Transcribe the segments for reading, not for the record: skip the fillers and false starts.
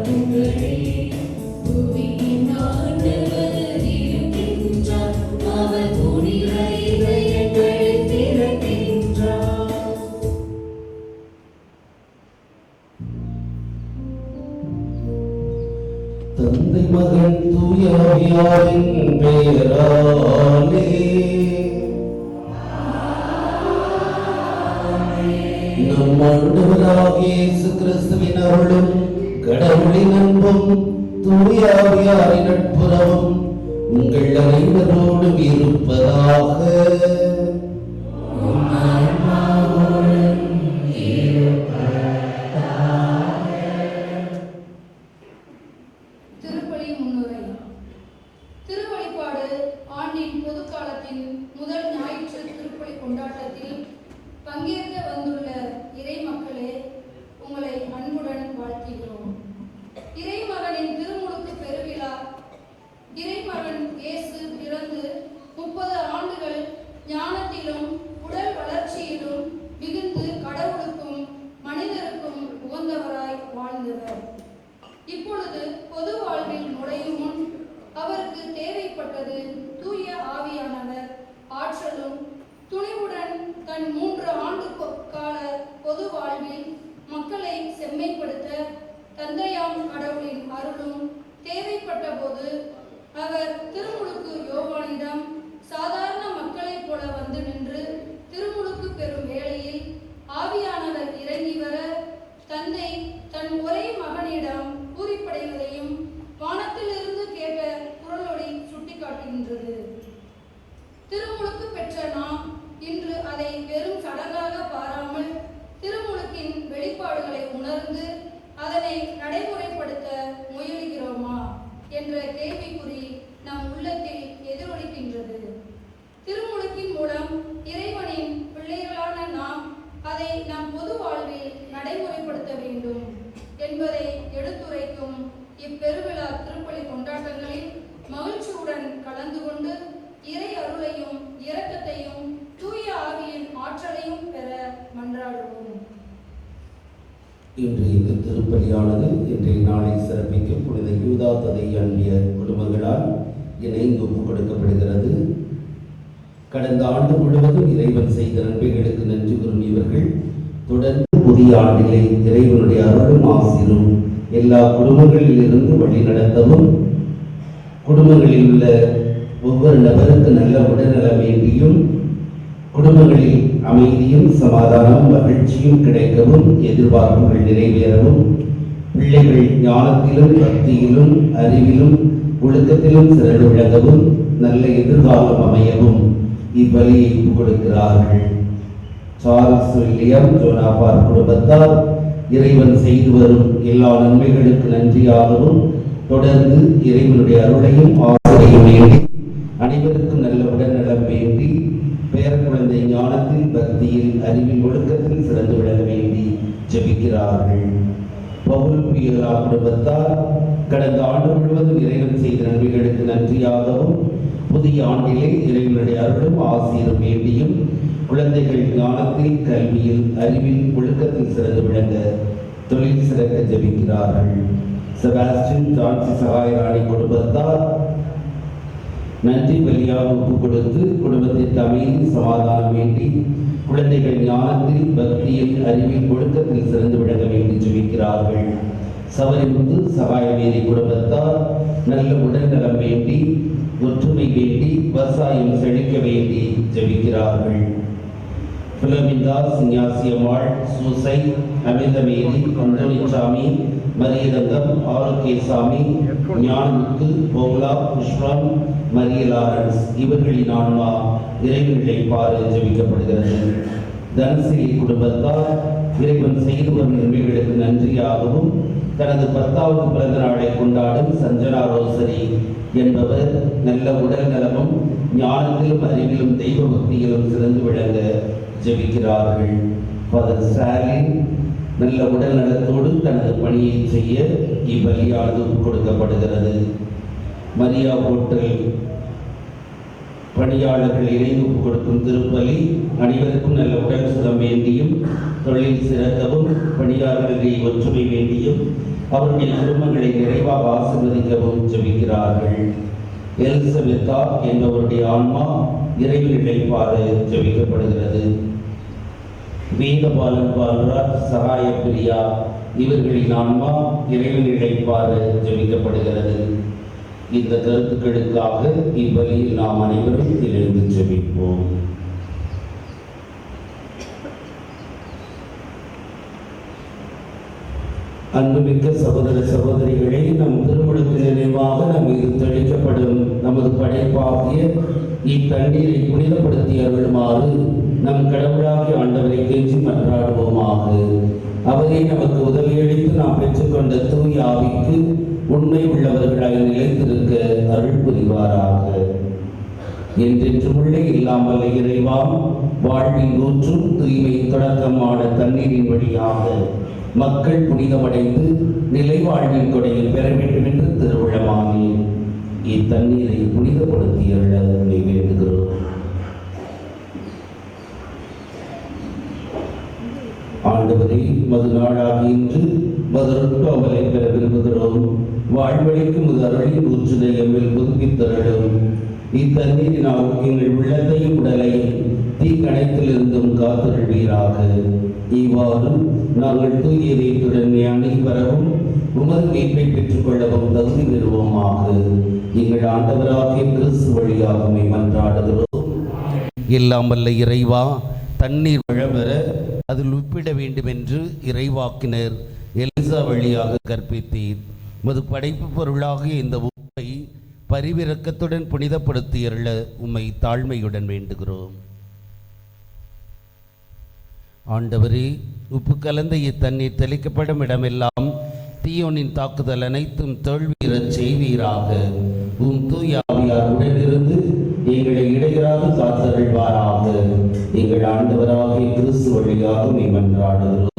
தந்தை மகன் தூய ஆவியாரின் பெயராலே நம் ஆண்டவராகிய இயேசு கிறிஸ்துவின் அருளும் கடவுளின் அன்பும் தூய ஆவியாரின் நட்புறவும் உங்கள் அனைவரோடும் இருப்பதாக. முதல் ஞாயிற்று திருப்பலி கொண்டாட்டத்தில் பங்கேற்க வந்துள்ள இறை மக்களே, உங்களை அன்புடன் வாழ்த்துகிறோம். இறைமகனின் திருமுழுக்கு பெருவிழா, இறைமகன் இயேசு பிறந்து 30 ஆண்டுகள் ஞானத்திலும் உடல் வளர்ச்சியிலும் மிகுந்து கடவுளுக்கும் மனிதருக்கும் உகந்தவராய் வாழ்ந்தவர். இப்பொழுது பொது வாழ்வில் நுழையும் முன் அவருக்கு தேவைப்பட்டது தூய ஆவியானவர் ஆற்றலும் துணிவுடன் தன் 3 ஆண்டு கால பொது வாழ்வில் மக்களை செம்மைப்படுத்த தந்தையாம் கடவுளின் அருளும் தேவைப்பட்ட போது அவர் திருமுழுக்கு யோவானிடம் சாதாரண மக்களைப் போல வந்து நின்று திருமுழுக்கு பெறும் வேளையில் ஆவியானவர் இறங்கி வர தந்தை தன் ஒரே மகனிடம் பூரிப்படைவதையும் வானத்திலிருந்து கேட்ட குரலொலி சுட்டிக்காட்டுகின்றது. திருமுழுக்கு பெற்ற நாம் இன்று அதை வெறும் சடங்காக பாராமல் திருமுழுக்கின் வெளிப்பாடுகளை உணர்ந்து அதனை நடைமுறைப்படுத்த முயலுகிறோமா என்ற கேள்விக்குறி நம் உள்ளத்தில் எதிரொலிக்கின்றது. திருமுழுக்கின் மூலம் இறைவனின் பிள்ளைகளான நாம் அதை நம் பொது வாழ்வில் நடைமுறைப்படுத்த வேண்டும் என்பதை எடுத்துரைக்கும் இப்பெருவிழா திருப்பலி கொண்டாட்டங்களில் மகிழ்ச்சியுடன் கலந்து கொண்டு இறை அருளையும் இரக்கத்தையும் தூய ஆவியின் ஆற்றலையும் பெற மன்றாடுவோம். இன்றைய திருப்பலியானது இன்றைய நாளை சிறப்பிக்கும் புனித யூதா ததை அன்பிய குடும்பங்களால் இணைந்து ஒப்புக் கொடுக்கப்படுகிறது. கடந்த ஆண்டு முழுவதும் இறைவன் செய்த நன்மைகளுக்கு நன்றி கூறும் இவர்கள் தொடர்ந்து புதிய ஆண்டிலே இறைவனுடைய அருளும் ஆசிரும் எல்லா குடும்பங்களில் இருந்து வழி நடத்தவும், குடும்பங்களில் உள்ள ஒவ்வொரு நபருக்கு நல்ல உடல்நல வேண்டியும், குடும்பங்களில் அமைதியும் சமாதானம் மகிழ்ச்சியும் கிடைக்கவும், எதிர்பார்ப்புகள் நிறைவேறவும், பிள்ளைகள் ஞானத்திலும் பக்தியிலும் அறிவிலும் ஒழுக்கத்திலும் சிறந்து விளங்கவும், நல்ல எதிர்காலம் அமையவும் இப்பலியை கொடுக்கிறார்கள். சார்ல்ஸ் வில்லியம் ஜோனாபார் குடும்பத்தார் இறைவன் செய்து வரும் எல்லா நன்மைகளுக்கு நன்றியாகவும் தொடர்ந்து இறைவனுடைய அருளையும் ஆசிரியையும் வேண்டி, அனைவருக்கும் நல்ல உடல்நலம் வேண்டி, பேர குழந்தை ஞானத்தில் பக்தியில் அறிவில் ஒழுக்கத்தில் சிறந்து விளங்க வேண்டி ஜெபிக்கிறார்கள். பவுல் பியலா குடும்பத்தார் கடந்த ஆண்டு முழுவதும் இறைவன் செய்த நன்மைகளுக்கு நன்றியாகவும் புதிய ஆண்டிலே இறைவனுடைய அருளும் ஆசிரியரும் வேண்டியும், குழந்தைகள் ஞானத்தில் கல்வியில் அறிவில் ஒழுக்கத்தில் சிறந்து விளங்க தொழில் சிறக்க ஜெபிக்கிறார்கள். செபாஸ்டின் ஜான்சி சகாயராணி குடும்பத்தார் நன்றி பலியாக ஒப்பு கொடுத்து குடும்பத்திற்கு அமைதி சமாதானம் வேண்டி, குழந்தைகள் ஞானத்தில் பக்தியில் அறிவில் ஒழுக்கத்தில் சிறந்து விளங்க வேண்டி ஜெபிக்கிறார்கள். சவரிமுத்து சகாயவேதி குடும்பத்தார் நல்ல உடல்நலம் வேண்டி, ஒற்றுமை வேண்டி, விவசாயம் செழிக்க வேண்டி ஜெபிக்கிறார்கள். பிலமிந்தா சிங்காசியம்மாள், சூசை, அமிர்தமேரி, அந்தோணிசாமி, மரியதங்கம், ஆரோக்கியசாமி, ஞானமுத்து, போலா, புஷ்பம், மரியலாரன்ஸ் இவர்களின் ஆன்மா இறைவனை பாரு ஜெபிக்கப்படுகிறது. தனசிரி குடும்பத்தார் இறைவன் செய்து வரும் நன்மைகளுக்கு நன்றியாகவும் தனது 10வது பிறந்த நாளை கொண்டாடும் சஞ்சனா ரோசரி என்பவர் நல்ல உடல் நலமும் ஞானத்திலும் அறிவிலும் தெய்வ பக்தியிலும் சிறந்து விளங்க ஜெபிக்கிறார்கள். ஃபாதர் ஸ்டாலின் நல்ல உடல் நலத்தோடு தனது பணியை செய்ய இப்பலியானது கொடுக்கப்படுகிறது. மரியா போற்றல் பணியாளர்கள் இணைந்து கொடுக்கும் திருப்பலி அனைவருக்கும் நல்ல உடல் சுகம் வேண்டியும், தொழில் சிறக்கவும், பணியாளர்களை ஒற்றுமை வேண்டியும், அவருடைய குடும்பங்களை நிறைவாக ஆசீர்வதிக்கவும் ஜெபிக்கிறார்கள். எலிசபெத்தா என்பவருடைய ஆன்மா இறைவன் இழைப்பார ஜெபிக்கப்படுகிறது. வேதபாலன் பால்ராஜ், சகாய பிரியா இவர்களின் ஆன்மா இறைவன் இழைப்பார ஜெபிக்கப்படுகிறது. இந்த கருத்துக்களுக்காக இவ்வழியில் நாம் அனைவரும் இணைந்து ஜெபிப்போம். அன்புமிக்க சகோதர சகோதரிகளே, நம் திருமணத்தின் நினைவாக நம் மீது தெளிக்கப்படும் நமது படைப்பாகிய இத்தண்ணீரை புனிதப்படுத்தி அருளுமாறு நம் கடவுளாகிய ஆண்டவரை கெஞ்சி மன்றாடுவோமாக. அவரே நமக்கு உதவியளித்து நாம் பெற்றுக்கொண்ட தூய ஆவிக்கு உண்மை உள்ளவர்களாய் நிலைத்திருக்க அருள் புரிவாராக. என்றென்றுமுள்ள இல்லாமல் இறைவா, வாழ்வின் ஊற்றும் தூய்மை தொடக்கமான தண்ணீரின் வழியாக மக்கள் புனிதமடைந்து நிலை வாழ்வின் கொடையை பெற வேண்டும் என்று திருவிழமானே இத்தண்ணீரை புனிதப்படுத்தி அருள வேண்டுகிறோம். ஆண்டவரே, மது நாளாகி இன்று மதுரொட்டாவலை பெற விரும்புகிறோம். வாழ்வழிக்கும் இது அருளின் ஊற்றுதை எம்மில் புதுப்பித்தருளும். இத்தண்ணீரினால் எங்கள் உள்ளத்தையும் உடலையும் தீக்கணைத்திலிருந்தும் காத்தருள்வீராக. இவ்வாறு நாங்கள் தூய இதயத்துடன் அணுகி வரவும் உமது மீட்பை பெற்றுக் கொள்ளவும் தகுதி பெறுவோமாக. எங்கள் ஆண்டவராகிய கிறிஸ்து வழியாக மன்றாடுகிறோம். எல்லாம் வல்ல இறைவா, தண்ணீர் வழவர அதில் உப்பிட வேண்டும் என்று இறைவாக்கினர் எலிசா வழியாக கற்பித்தீர். மது படைப்பு பொருளாகிய இந்த உப்பை பரிவிரக்கத்துடன் புனிதப்படுத்தி அருள உம்மை தாழ்மையுடன் வேண்டுகிறோம். ஆண்டவரே, உப்பு கலந்த இத்தண்ணீர் தெளிக்கப்படும் இடமெல்லாம் தீயோனின் தாக்குதல் அனைத்தும் தோல்வியறச் செய்வீராக. தூய ஆவியார் உடனிருந்து எங்களை இடையராக காத்தருள்வாராக. எங்கள் ஆண்டவராகிய கிறிஸ்து வழியாக மன்றாடுகிறோம்.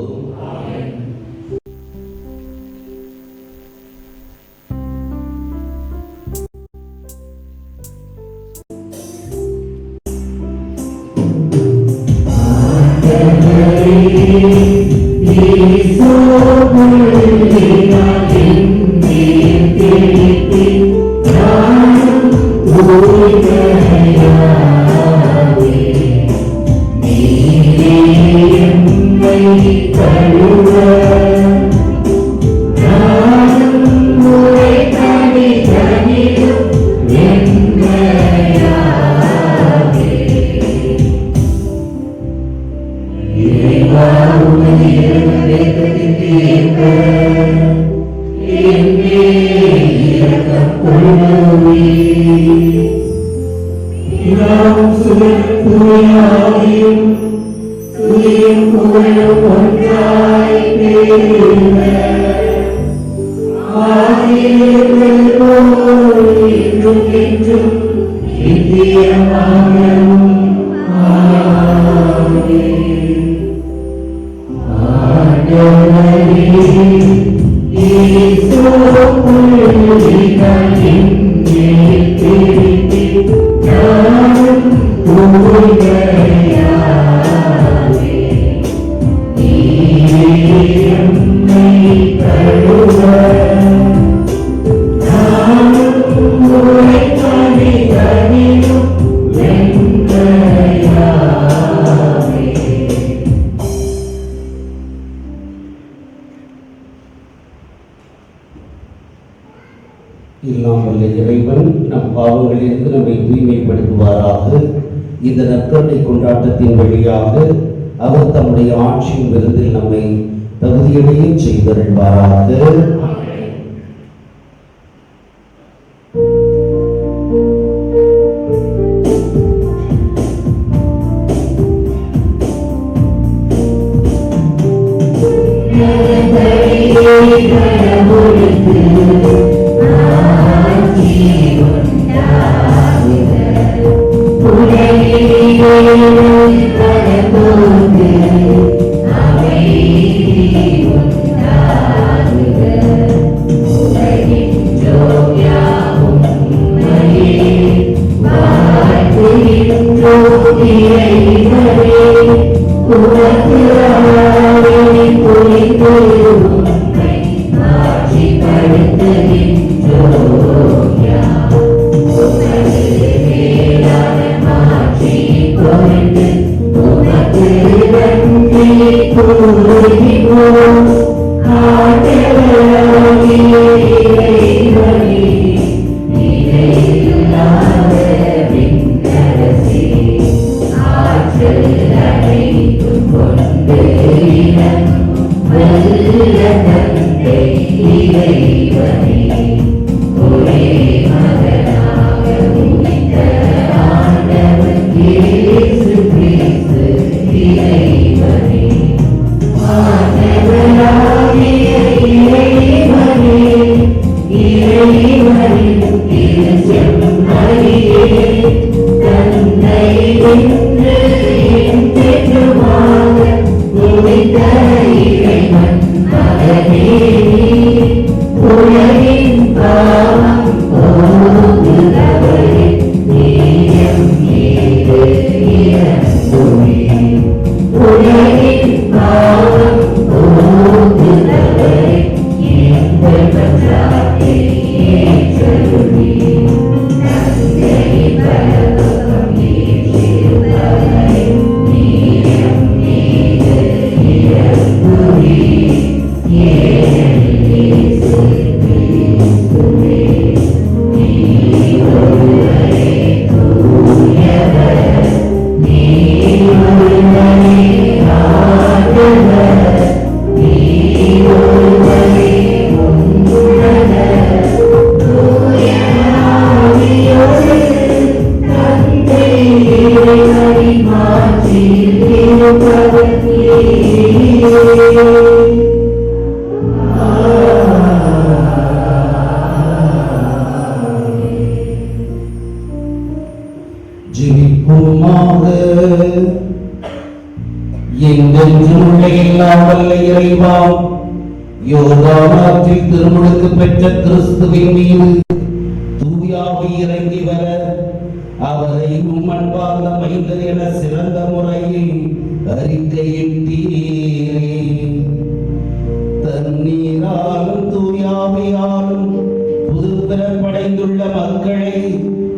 இறைவன் நம் பாவங்களிலிருந்து நம்மை தூய்மைப்படுத்துவாராக. இந்த நற்கருணை கொண்டாட்டத்தின் வழியாக அவர் தம்முடைய ஆட்சியின் விருந்தில் நம்மை தகுதியடைய செய்தருள்வாராக. Amen. ஜெபிப்போமாக. என்றென்றும் உள்ள எல்லாம் வல்ல இறைவா, யோர்தானில் திருமுழுக்கு பெற்ற கிறிஸ்துவின் மீது தூயாவி இறங்கி வர அவரை உம் அன்பார்ந்த மைந்தர் என சிறந்த முறையில் அறிக்கையிட்டீரே. தண்ணீராலும் தூயாவியாலும் புதுப்பிறப்படைந்துள்ள மக்களை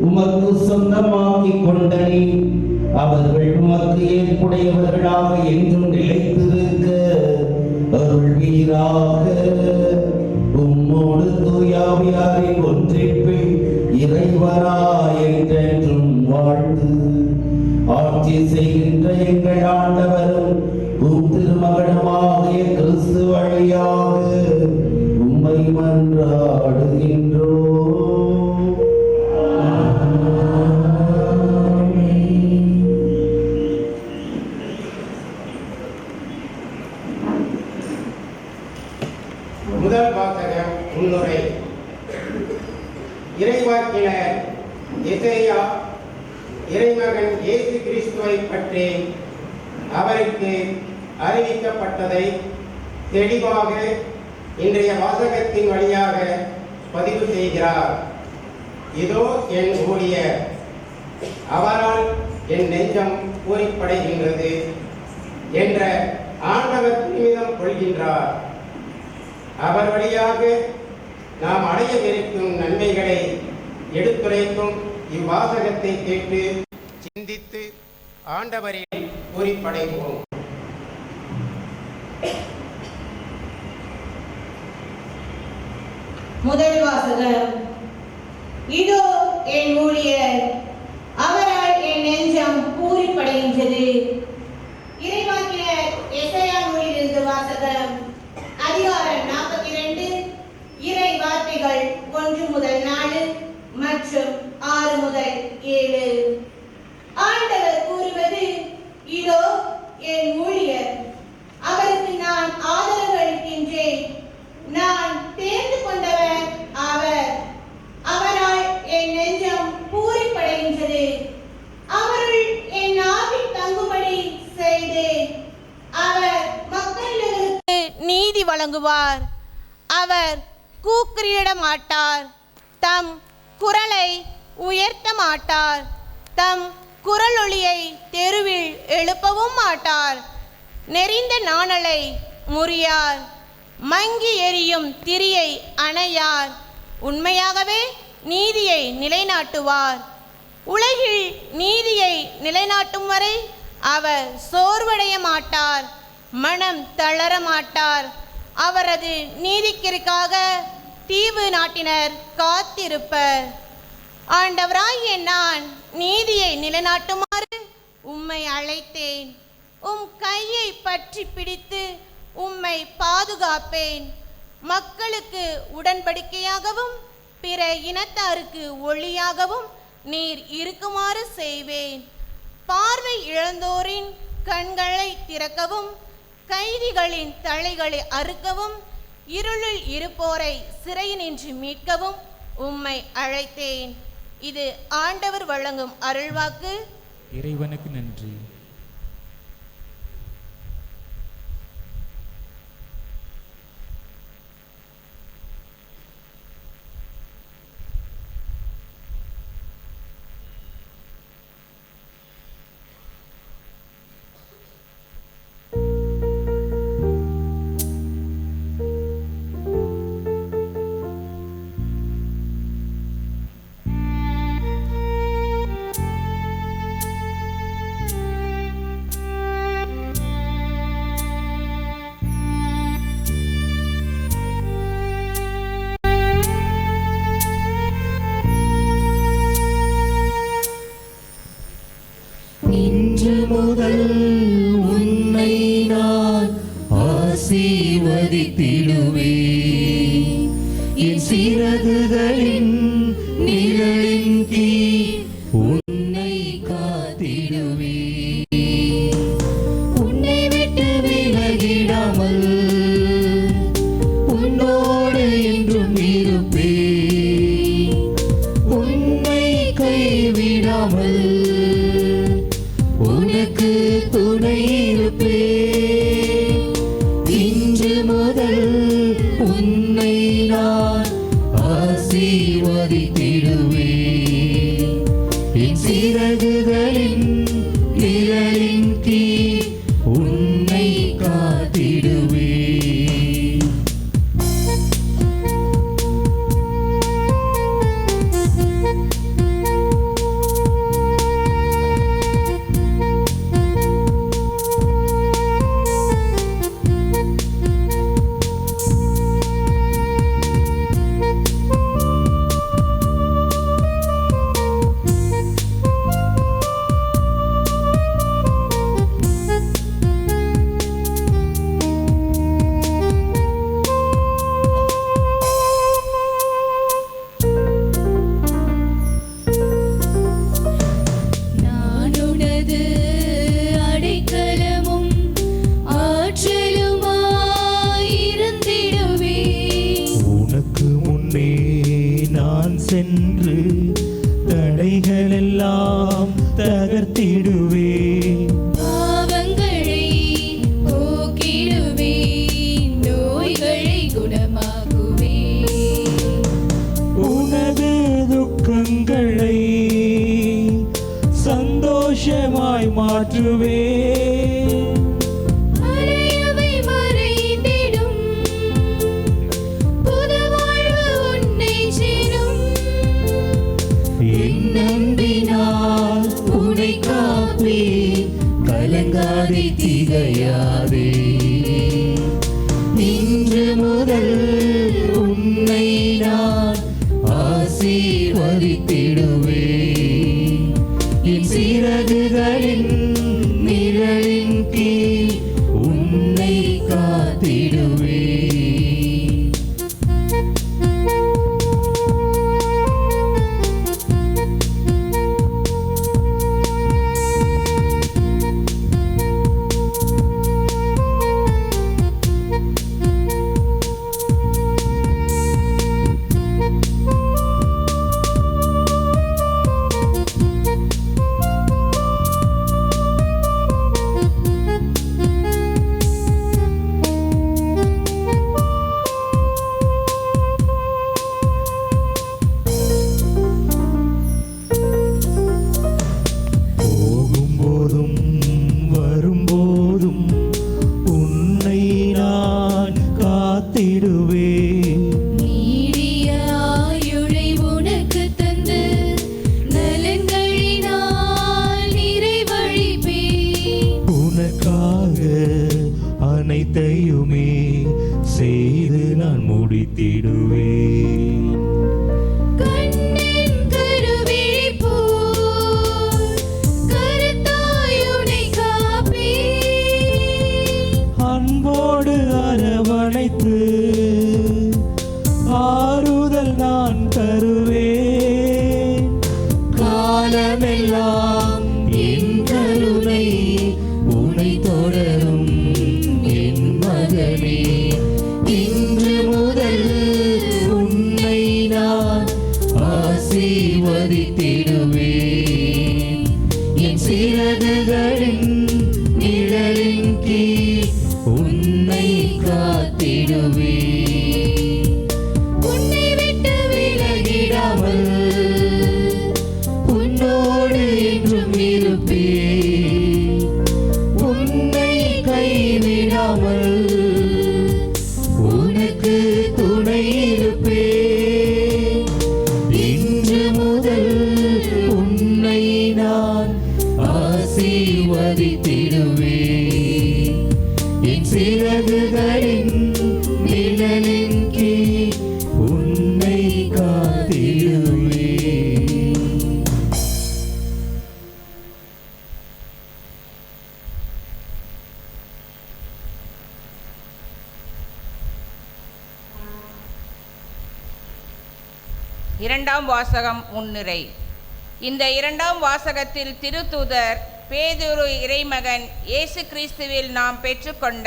உமக்கு சொந்தமாக்கிக் கொண்டனே, அவர்கள் உமக்கு ஏற்புடையவர்களாக என்றும் நிலைத்திருக்க அருள்வீராக. உம்மோடு தூயாவியாரின் ஒன்றிப்பில் இறைவரா என்றென்றும் வாழ்ந்து ஆட்சி செய்கின்ற எங்கள் ஆண்டவரும் உம் திருமகனுமாகிய கிறிஸ்து வழியாக உம்மை மன்றாடுகின்றோம். முதல் வாசகம் முன்னுரை. இறைவாக்கினர் எசேயா இறைமகன் இயேசு கிறிஸ்துவை பற்றி அவருக்கு அறிவிக்கப்பட்டதை தெளிவாக இன்றைய வாசகத்தின் வழியாக பதிவு செய்கிறார். இதோ என் ஊழியர், அவரால் என் நெஞ்சம் பூரிப்படைகின்றது என்ற ஆண்டவர் பெருமிதம் கொள்கின்றார். அவர் வழியாக நாம் அடையவிருக்கும் நன்மைகளை எடுத்துரைக்கும் இவ்வாசகத்தை கேட்டு சிந்தித்து ஆண்டவரில் பூரிப்படைவோம். முதல் வாசகம். இதோ என் ஊழியர், அவரால் என் நெஞ்சம் பூரிப்படைகின்றது. இறைவாக்கினர் எசேயா நூலிலிருந்து வாசகம். அதிகாரம் 42, இறை வார்த்தைகள் 1 முதல் 4 மற்றும் 6 முதல் 7. ஆண்டவர் கூறுவது, இதோ என் ஊழியர், அவருக்கு நான் ஆதரவு அளிக்கின்றேன். நான் தேர்ந்து கொண்டவர் அவர், அவரால் என் நெஞ்சம் பூரிப்படைகின்றது. அவருள் என் ஆவி தங்குபடி செய்தேன். அவர் மக்களுக்கு நீதி வழங்குவார். அவர் கூக்குரலிட மாட்டார், தம் குரலை உயர்த்த மாட்டார், தம் குரலொலியை தெருவில் எழுப்பவும் மாட்டார். நெறிந்த நாணலை முறியார், மங்கி எரியும் திரியை அணையார். உண்மையாகவே நீதியை நிலைநாட்டுவார். உலகில் நீதியை நிலைநாட்டும் வரை அவர் சோர்வடைய மாட்டார், மனம் தளர மாட்டார். அவரது நீதிக்கிற்காக தீவு நாட்டினர் காத்திருப்பர். ஆண்டவராகிய நான் நீதியை நிலைநாட்டுமாறு உம்மை அழைத்தேன். உம் கையை பற்றி பிடித்து உம்மை பாதுகாப்பேன். மக்களுக்கு உடன்படிக்கையாகவும் பிற இனத்தாருக்கு ஒளியாகவும் நீர் இருக்குமாறு செய்வேன். பார்வை இழந்தோரின் கண்களை திறக்கவும், கைதிகளின் தலைகளை அறுக்கவும், இருளில் இருப்போரை சிறையினின்று மீட்கவும் உம்மை அழைத்தேன். இது ஆண்டவர் வழங்கும் அருள்வாக்கு. இறைவனுக்கு நன்றி. முதல் உன்னை நான் ஆசீர்வதித்திடுவேன். என் சிறகுகளின் நிழலின் கீழ் உன்னை காத்திடுவேன். உன்னை விட்டு விலகிடாமல் உன்னோடு என்றும் இருப்பேன். உன்னை கைவிடாமல் உனக்கு துணை இருப்பேன். இன்று முதல் உன்னை நான் ஆசீர்வதித்திடுவேன். என் சிறகுகளின் நிழலின் கீழ் உன்னை காத்திடுவேன். சென்று தடைகளெல்லாம் தகர்த்திடுவேன். பாவங்களை போக்கிடுவேன், நோய்களை குணமாக்குவேன். உனது துக்கங்களை சந்தோஷமாய் மாற்றுவேன். அலையவை மறைந்திடும், புது வாழ்வு உன்னை சேரும். என் அன்பினால் உன்னை காப்பேன், கலங்காதே திகையாதே. இன்று முதல் உன்னை நான் ஆசீர்வதித்திடுவேன். என் சிறகுகளின் நிழலின் கீழ் உன்னை காத்திடுவேன். ஆறுதல் நான் தருவேன். காலமெல்லாம் என் கருணை உனை தொடரும் என் மகனே. இன்று முதல் உன்னை நான் ஆசீர்வதித்திடுவேன். என் சிறகுகளின் நிழலின் கீழ் உன்னை காத்திடுவேன். உன்னை விட்டு விலகிடாமல் உன்னோடு என்றும் இருப்பேன். உன்னை கைவிடாமல் உனக்கு துணை இருப்பேன். இன்று முதல் உன்னை நான் ஆசீர்வதித்திடுவேன். என் சிறகுகளின் நிழலின் கீழ் உன்னை காத்திடுவேன். இரண்டாம் வாசகம் முன்னுரை. இந்த இரண்டாம் வாசகத்தில் திருத்தூதர் பேதுரு இறைமகன் இயேசு கிறிஸ்துவில் நாம் பெற்றுக்கொண்ட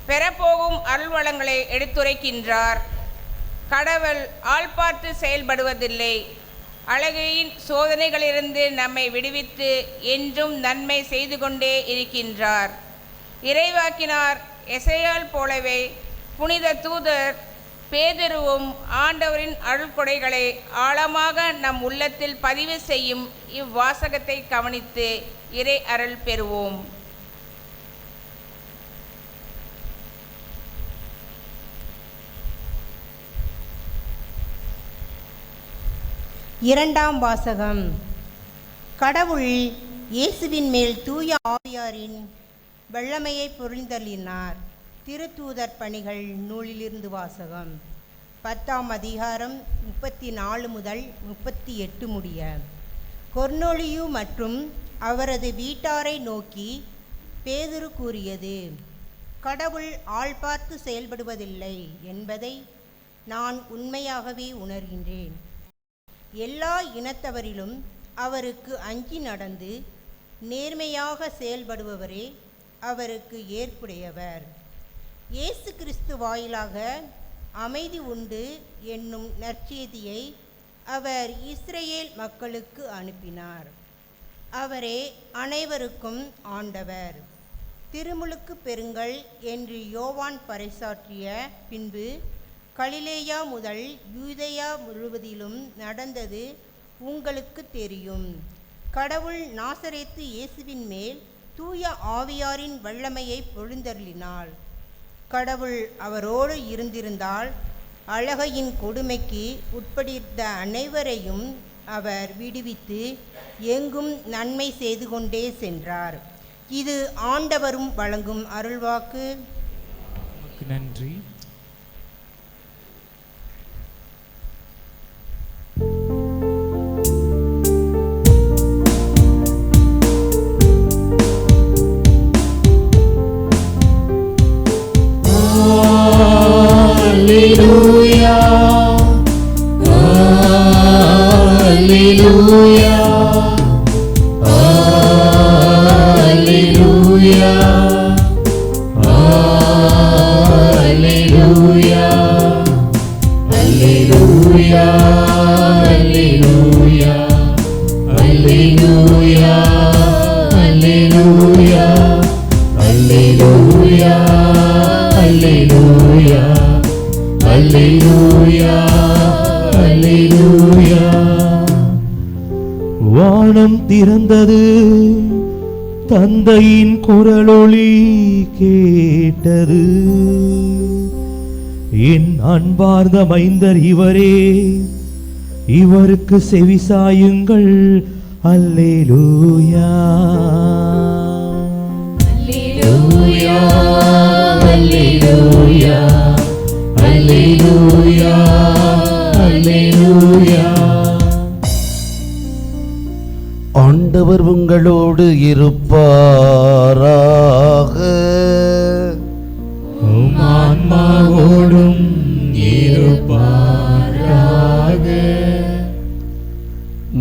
பெறப்போகும் அருள்வளங்களை எடுத்துரைக்கின்றார். கடவுள் ஆள் பார்த்து செயல்படுவதில்லை. அழகையின் சோதனைகளிலிருந்து நம்மை விடுவித்து என்றும் நன்மை செய்து கொண்டே இருக்கின்றார். இறைவாக்கினார் எசேயாள் போலவே புனித தூதர் பேதுருவும் ஆண்டவரின் அருள்கொடைகளை ஆழமாக நம் உள்ளத்தில் பதிவு செய்யும் இவ்வாசகத்தை கவனித்து இறை அருள் பெறுவோம். இரண்டாம் வாசகம். கடவுள் இயேசுவின் மேல் தூய ஆவியாரின் வல்லமையை பொழிந்தள்ளினார். திருத்தூதர் பணிகள் நூலிலிருந்து வாசகம். 10ஆம் அதிகாரம் 34 முதல் 38 முடிய. கொர்னேலியு மற்றும் அவரது வீட்டாரை நோக்கி பேதுரு கூறியது: கடவுள் ஆள் பார்த்து செயல்படுவதில்லை என்பதை நான் உண்மையாகவே உணர்கின்றேன். எல்லா இனத்தவரிலும் அவருக்கு அஞ்சி நடந்து நேர்மையாக செயல்படுபவரே அவருக்கு ஏற்புடையவர். இயேசு கிறிஸ்து வாயிலாக அமைதி உண்டு என்னும் நற்செய்தியை அவர் இஸ்ரேல் மக்களுக்கு அனுப்பினார். அவரே அனைவருக்கும் ஆண்டவர். திருமுழுக்கு பெறுங்கள் என்று யோவான் பறைசாற்றிய பின்பு கலிலேயா முதல் யூதேயா முழுவதிலும் நடந்தது உங்களுக்கு தெரியும். கடவுள் நாசரேத்து இயேசுவின் மேல் தூய ஆவியாரின் வல்லமையை பொழிந்தருளினாள். கடவுள் அவரோடு இருந்திருந்தால் அழகையின் கொடுமைக்கு உட்பட்டிருந்த அனைவரையும் அவர் விடுவித்து எங்கும் நன்மை செய்து கொண்டே சென்றார். இது ஆண்டவரும் வழங்கும் அருள்வாக்கு. நன்றி. Hallelujah, Hallelujah, Hallelujah, Hallelujah, Hallelujah, Hallelujah, Hallelujah, Hallelujah, Hallelujah, Hallelujah, Hallelujah, Hallelujah. வானம் திறந்தது, தந்தையின் குரலொலி கேட்டது. என் அன்பார்ந்த மைந்தர் இவரே, இவருக்கு செவிசாயுங்கள். அல்லேலூயா, அல்லேலூயா, அல்லேலூயா, அல்லேலூயா, அல்லேலூயா. ஆண்டவர் உங்களோடு இருப்பாராக. உம் ஆன்மாவோடும் இருப்பாராக.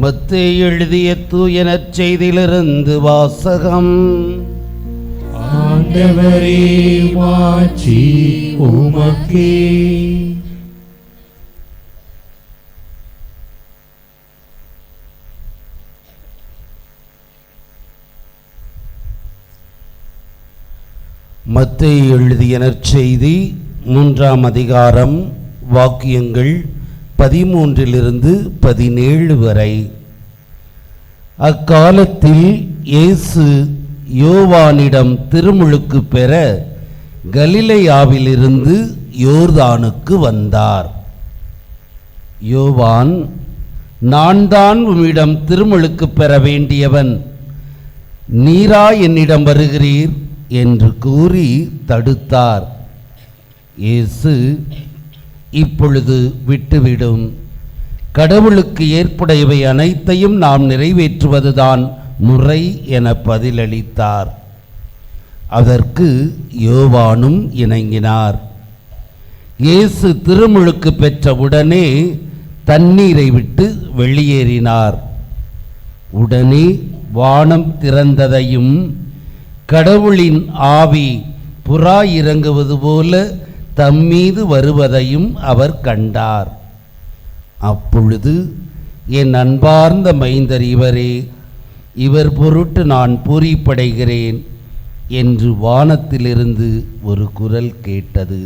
மத்தேயு எழுதிய தூய நற்செய்தியிலிருந்து வாசகம். ஆண்டவரே மாட்சி உமக்கே. மத்தேயு எழுதிய நற்செய்தி 3ஆம் அதிகாரம் வாக்கியங்கள் 13 17 வரை. அக்காலத்தில் இயேசு யோவானிடம் திருமுழுக்கு பெற கலிலேயாவிலிருந்து யோர்தானுக்கு வந்தார். யோவான், நான் தான் உம்மிடம் திருமுழுக்கு பெற வேண்டியவன், நீரா என்னிடம் வருகிறீர் என்று கூறி தடுத்தார். இயேசு, இப்பொழுது விட்டுவிடும், கடவுளுக்கு ஏற்புடையவை அனைத்தையும் நாம் நிறைவேற்றுவதுதான் முறை என பதிலளித்தார். அதற்கு யோவானும் இணங்கினார். இயேசு திருமுழுக்கு பெற்ற உடனே தண்ணீரை விட்டு வெளியேறினார். உடனே வானம் திறந்ததையும் கடவுளின் ஆவி புறா இறங்குவது போல தம்மீது வருவதையும் அவர் கண்டார். அப்பொழுது, என் அன்பார்ந்த மைந்தர் இவரே, இவர் பொருட்டு நான் பூரிப்படைகிறேன் என்று வானத்திலிருந்து ஒரு குரல் கேட்டது.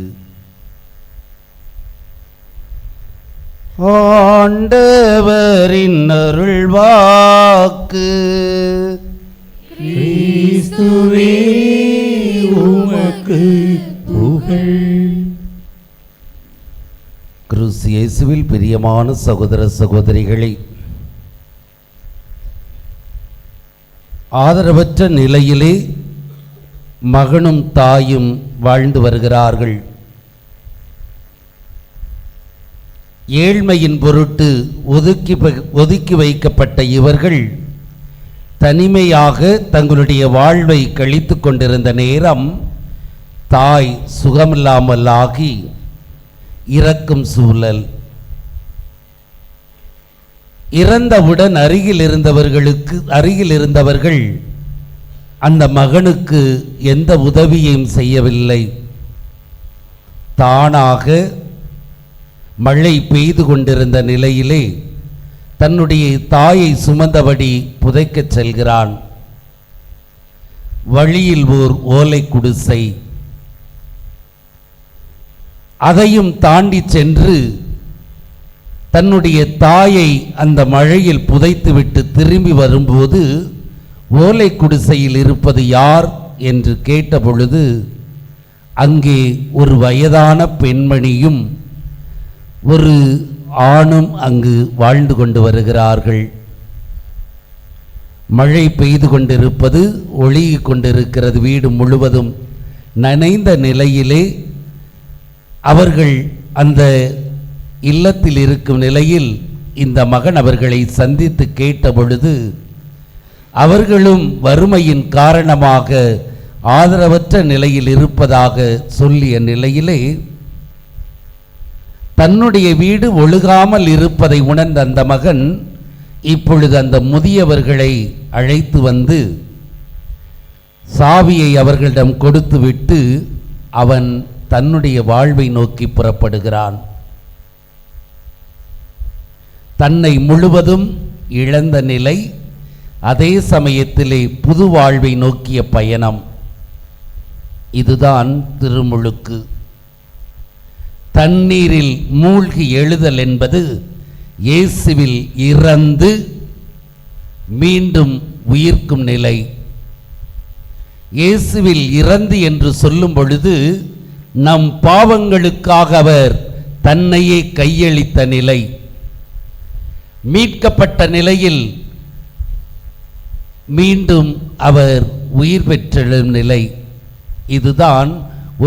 ஆண்டவரின் அருள்வாக்கு. கிறிஸ்துவே உமக்கு புகழ். கிறிஸ்து இயேசுவில் பிரியமான சகோதர சகோதரிகளே, ஆதரவற்ற நிலையிலே மகனும் தாயும் வாழ்ந்து வருகிறார்கள். ஏழ்மையின் பொருட்டு ஒதுக்கி வைக்கப்பட்ட இவர்கள் தனிமையாக தங்களுடைய வாழ்வை கழித்து கொண்டிருந்த நேரம் தாய் சுகமில்லாமல் ஆகி இறக்கும் சூழல். இறந்தவுடன் அருகில் இருந்தவர்கள் அந்த மகனுக்கு எந்த உதவியும் செய்யவில்லை. தானாக மழை பெய்து கொண்டிருந்த நிலையிலே தன்னுடைய தாயை சுமந்தபடி புதைக்கச் செல்கிறான். வழியில் ஓர் ஓலை குடிசை. அதையும் தாண்டி சென்று தன்னுடைய தாயை அந்த மழையில் புதைத்துவிட்டு திரும்பி வரும்போது ஓலை குடிசையில் இருப்பது யார் என்று கேட்டபொழுது அங்கே ஒரு வயதான பெண்மணியும் ஒரு ஆணும் அங்கு வாழ்ந்து கொண்டு வருகிறார்கள். மழை பெய்து கொண்டிருப்பது, ஒழுகிக் கொண்டிருக்கிறது. வீடு முழுவதும் நனைந்த நிலையிலே அவர்கள் அந்த இல்லத்தில் இருக்கும் நிலையில் இந்த மகன் அவர்களை சந்தித்து கேட்ட பொழுது அவர்களும் வறுமையின் காரணமாக ஆதரவற்ற நிலையில் இருப்பதாக சொல்லிய நிலையிலே தன்னுடைய வீடு ஒழுகாமல் இருப்பதை உணர்ந்த அந்த மகன் இப்பொழுது அந்த முதியவர்களை அழைத்து வந்து சாவியை அவர்களிடம் கொடுத்துவிட்டு அவன் தன்னுடைய வாழ்வை நோக்கி புறப்படுகிறான். தன்னை முழுவதும் இழந்த நிலை, அதே சமயத்திலே புது வாழ்வை நோக்கிய பயணம். இதுதான் திருமுழுக்கு. தண்ணீரில் மூழ்கி எழுதல் என்பது இயேசுவில் இறந்து மீண்டும் உயிர்க்கும் நிலை. இயேசுவில் இறந்து என்று சொல்லும் பொழுது நம் பாவங்களுக்காக அவர் தன்னையே கையளித்த நிலை. மீட்கப்பட்ட நிலையில் மீண்டும் அவர் உயிர் பெற்றெழும் நிலை. இதுதான்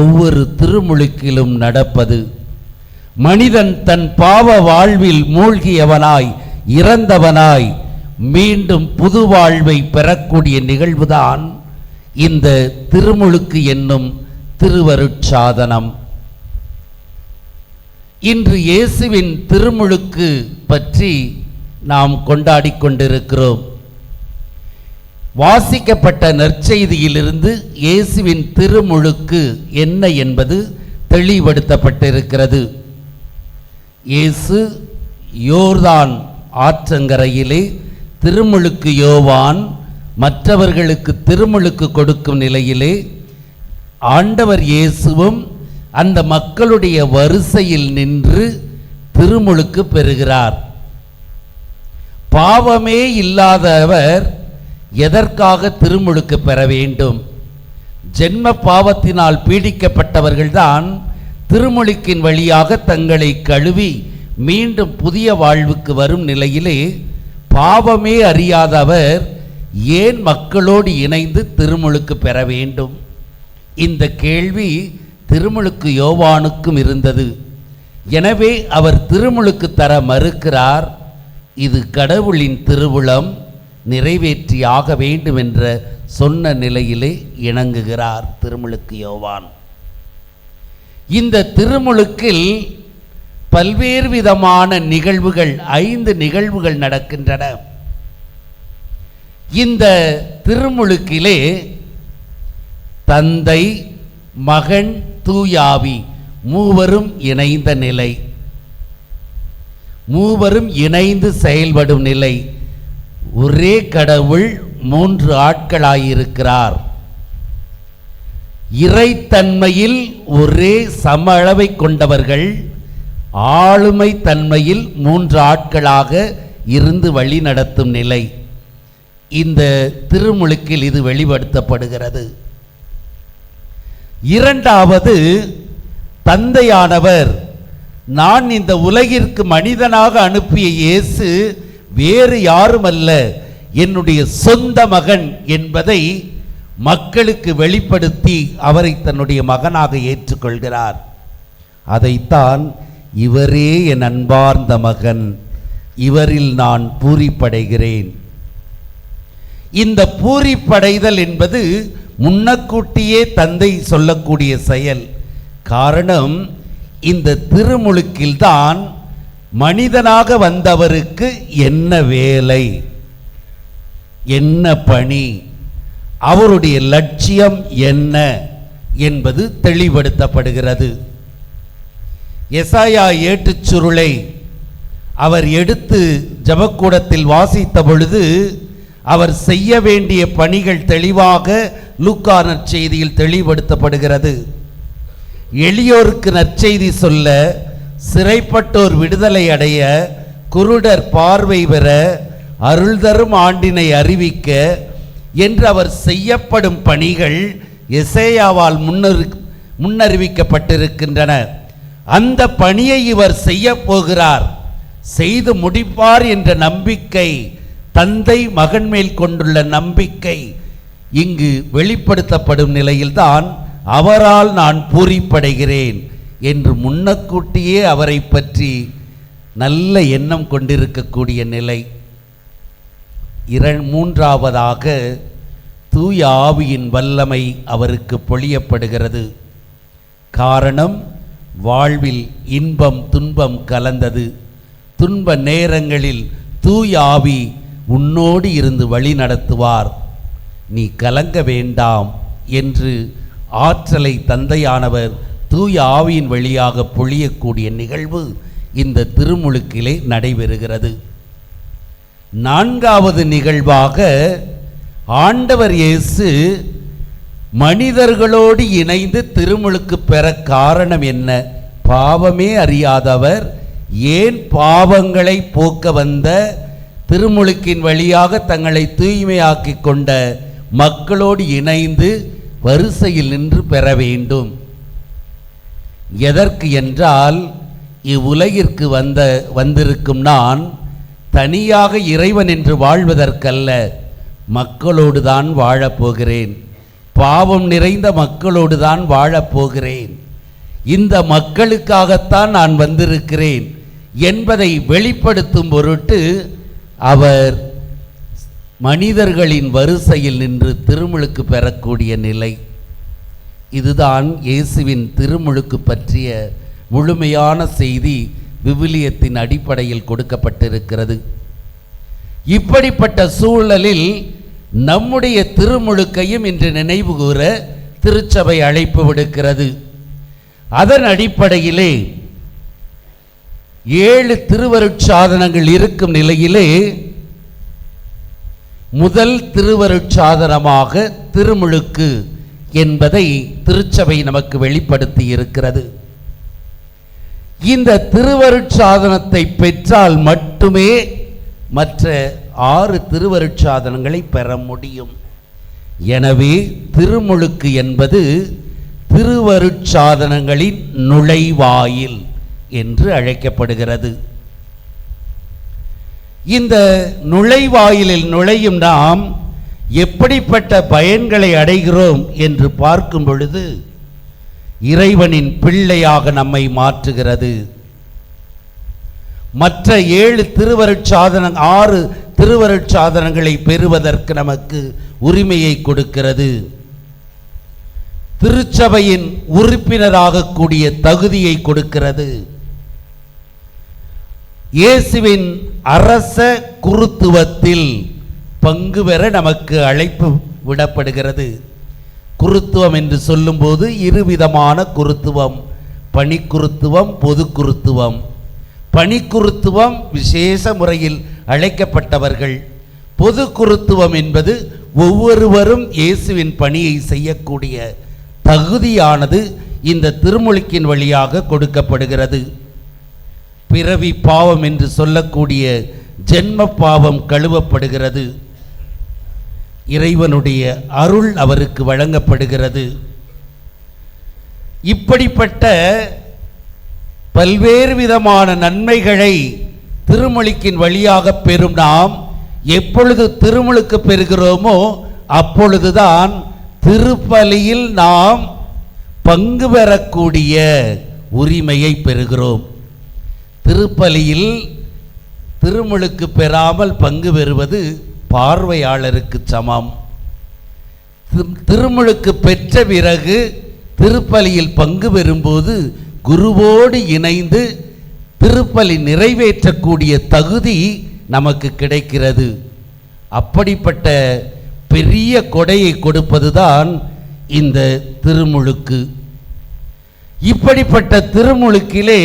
ஒவ்வொரு திருமுழுக்கிலும் நடப்பது. மனிதன் தன் பாவ வாழ்வில் மூழ்கியவனாய் இறந்தவனாய் மீண்டும் புது வாழ்வை பெறக்கூடிய நிகழ்வுதான் இந்த திருமுழுக்கு என்னும் திருவருட்சாதனம். இன்று இயேசுவின் திருமுழுக்கு பற்றி நாம் கொண்டாடி கொண்டிருக்கிறோம். வாசிக்கப்பட்ட நற்செய்தியிலிருந்து இயேசுவின் திருமுழுக்கு என்ன என்பது தெளிவுபடுத்தப்பட்டிருக்கிறது. இயேசு யோர்தான் ஆற்றங்கரையிலே திருமுழுக்கு யோவான் மற்றவர்களுக்கு திருமுழுக்கு கொடுக்கும் நிலையிலே ஆண்டவர் இயேசுவும் அந்த மக்களுடைய வரிசையில் நின்று திருமுழுக்கு பெறுகிறார். பாவமே இல்லாதவர் எதற்காக திருமுழுக்கு பெற வேண்டும்? ஜென்ம பாவத்தினால் பீடிக்கப்பட்டவர்கள்தான் திருமுழுக்கின் வழியாக தங்களை கழுவி மீண்டும் புதிய வாழ்வுக்கு வரும் நிலையிலே பாவமே அறியாதவர் ஏன் மக்களோடு இணைந்து திருமுழுக்கு பெற வேண்டும்? இந்த கேள்வி திருமுழுக்கு யோவானுக்கும் இருந்தது. எனவே அவர் திருமுழுக்கு தர மறுக்கிறார். இது கடவுளின் திருவுளம், நிறைவேற்றியாக வேண்டும் என்ற சொன்ன நிலையிலே இணங்குகிறார் திருமுழுக்கு யோவான். இந்த திருமுழுக்கில் பல்வேறு விதமான நிகழ்வுகள், 5 நிகழ்வுகள் நடக்கின்றன. இந்த திருமுழுக்கிலே தந்தை, மகன், தூயாவி மூவரும் இணைந்த நிலை, மூவரும் இணைந்து செயல்படும் நிலை. ஒரே கடவுள் 3 ஆட்களாயிருக்கிறார். இறைத்தன்மையில் ஒரே சம அளவை கொண்டவர்கள், ஆளுமை தன்மையில் 3 ஆட்களாக இருந்து வழி நடத்தும் நிலை. இந்த திருமுழுக்கில் இது வெளிப்படுத்தப்படுகிறது. இரண்டாவது, தந்தையானவர் நான் இந்த உலகிற்கு மனிதனாக அனுப்பிய இயேசு வேறு யாருமல்ல, என்னுடைய சொந்த மகன் என்பதை மக்களுக்கு வெளிப்படுத்தி அவரை தன்னுடைய மகனாக ஏற்றுக்கொள்கிறார். அதைத்தான் இவரே என் அன்பார்ந்த மகன், இவரில் நான் பூரிப்படைகிறேன். இந்த பூரிப்படைதல் என்பது முன்னக்கூட்டியே தந்தை சொல்லக்கூடிய செயல். காரணம், இந்த திருமுழுக்கில்தான் மனிதனாக வந்தவருக்கு என்ன வேலை, என்ன பணி, அவருடைய லட்சியம் என்ன என்பது தெளிவுபடுத்தப்படுகிறது. எசாயா ஏட்டுச் சுருளை அவர் எடுத்து ஜபக்கூடத்தில் வாசித்த பொழுது அவர் செய்ய வேண்டிய பணிகள் தெளிவாக லூக்கா நற்செய்தியில் தெளிவுபடுத்தப்படுகிறது. எளியோருக்கு நற்செய்தி சொல்ல, சிறைப்பட்டோர் விடுதலை அடைய, குருடர் பார்வை பெற, அருள் தரும் ஆண்டினை அறிவிக்க என்று அவர் செய்யப்படும் பணிகள் எசேயாவால் முன்னறிவிக்கப்பட்டிருக்கின்றன. அந்த பணியை இவர் செய்ய போகிறார், செய்து முடிப்பார் என்ற நம்பிக்கை, தந்தை மகன் மேல் கொண்டுள்ள நம்பிக்கை இங்கு வெளிப்படுத்தப்படும் நிலையில்தான் அவரால் நான் பூரிப்படைகிறேன் என்று முன்னக்கூட்டியே அவரை பற்றி நல்ல எண்ணம் கொண்டிருக்கக்கூடிய நிலை. மூன்றாவதாக, தூய ஆவியின் வல்லமை அவருக்கு பொழியப்படுகிறது. காரணம், வாழ்வில் இன்பம் துன்பம் கலந்தது. துன்ப நேரங்களில் தூய ஆவி உன்னோடு இருந்து வழி நடத்துவார், நீ கலங்க வேண்டாம் என்று ஆற்றலை தந்தையானவர் தூய ஆவியின் வழியாக பொழியக்கூடிய நிகழ்வு இந்த திருமுழுக்கிலே நடைபெறுகிறது. நான்காவது நிகழ்வாக, ஆண்டவர் இயேசு மனிதர்களோடு இணைந்து திருமுழுக்கு பெற காரணம் என்ன? பாவமே அறியாதவர் ஏன் பாவங்களை போக்க வந்த திருமுழுக்கின் வழியாக தங்களை தூய்மையாக்கி கொண்ட மக்களோடு இணைந்து வரிசையில் நின்று பெற வேண்டும். எதற்கு என்றால், இவ்வுலகிற்கு வந்திருக்கும் நான் தனியாக இறைவன் என்று வாழ்வதற்கல்ல, மக்களோடு தான் வாழப்போகிறேன், பாவம் நிறைந்த மக்களோடு தான் வாழப்போகிறேன், இந்த மக்களுக்காகத்தான் நான் வந்திருக்கிறேன் என்பதை வெளிப்படுத்தும் பொருட்டு அவர் மனிதர்களின் வரிசையில் நின்று திருமுழுக்கு பெறக்கூடிய நிலை. இதுதான் இயேசுவின் திருமுழுக்கு பற்றிய முழுமையான செய்தி விவிலியத்தின் அடிப்படையில் கொடுக்கப்பட்டிருக்கிறது. இப்படிப்பட்ட சூழலில் நம்முடைய திருமுழுக்கையும் இன்று நினைவுகூர திருச்சபை அழைப்பு விடுக்கிறது. அதன் அடிப்படையிலே 7 திருவருட்சாதனங்கள் இருக்கும் நிலையிலே முதல் திருவருட்சாதனமாக திருமுழுக்கு என்பதை திருச்சபை நமக்கு வெளிப்படுத்தி இருக்கிறது. இந்த திருவருட்சாதனத்தை பெற்றால் மட்டுமே மற்ற 6 திருவருட்சாதனங்களை பெற முடியும். எனவே திருமுழுக்கு என்பது திருவருட்சாதனங்களின் நுழைவாயில் என்று அழைக்கப்படுகிறது. இந்த நுழைவாயிலில் நுழையும் நாம் எப்படிப்பட்ட பயன்களை அடைகிறோம் என்று பார்க்கும் பொழுது இறைவனின் பிள்ளையாக நம்மை மாற்றுகிறது. மற்ற 6 திருவருட்சாதனங்களை பெறுவதற்கு நமக்கு உரிமையை கொடுக்கிறது. திருச்சபையின் உறுப்பினராகக்கூடிய தகுதியை கொடுக்கிறது. இயேசுவின் அரச குருத்துவத்தில் பங்கு பெற நமக்கு அழைப்பு விடப்படுகிறது. குருத்துவம் என்று சொல்லும்போது 2 விதமான குருத்துவம், பணிக்குருத்துவம், பொது குருத்துவம். பணிக்குருத்துவம் விசேஷ முறையில் அழைக்கப்பட்டவர்கள். பொது குருத்துவம் என்பது ஒவ்வொருவரும் இயேசுவின் பணியை செய்யக்கூடிய தகுதியானது இந்த திருமுழுக்கின் வழியாக கொடுக்கப்படுகிறது. பிறவி பாவம் என்று சொல்லக்கூடிய ஜென்ம பாவம் கழுவப்படுகிறது. இறைவனுடைய அருள் அவருக்கு வழங்கப்படுகிறது. இப்படிப்பட்ட பல்வேறு விதமான நன்மைகளை திருமுழுக்கின் வழியாக பெறும் நாம் எப்பொழுது திருமுழுக்கு பெறுகிறோமோ அப்பொழுதுதான் திருப்பலியில் நாம் பங்கு பெறக்கூடிய உரிமையை பெறுகிறோம். திருப்பலியில் திருமுழுக்கு பெறாமல் பங்கு பெறுவது பார்வையாளருக்கு சமம். திருமுழுக்கு பெற்ற பிறகு திருப்பலியில் பங்கு பெறும்போது குருவோடு இணைந்து திருப்பலி நிறைவேற்றக்கூடிய தகுதி நமக்கு கிடைக்கிறது. அப்படிப்பட்ட பெரிய கொடையை கொடுப்பதுதான் இந்த திருமுழுக்கு. இப்படிப்பட்ட திருமுழுக்கிலே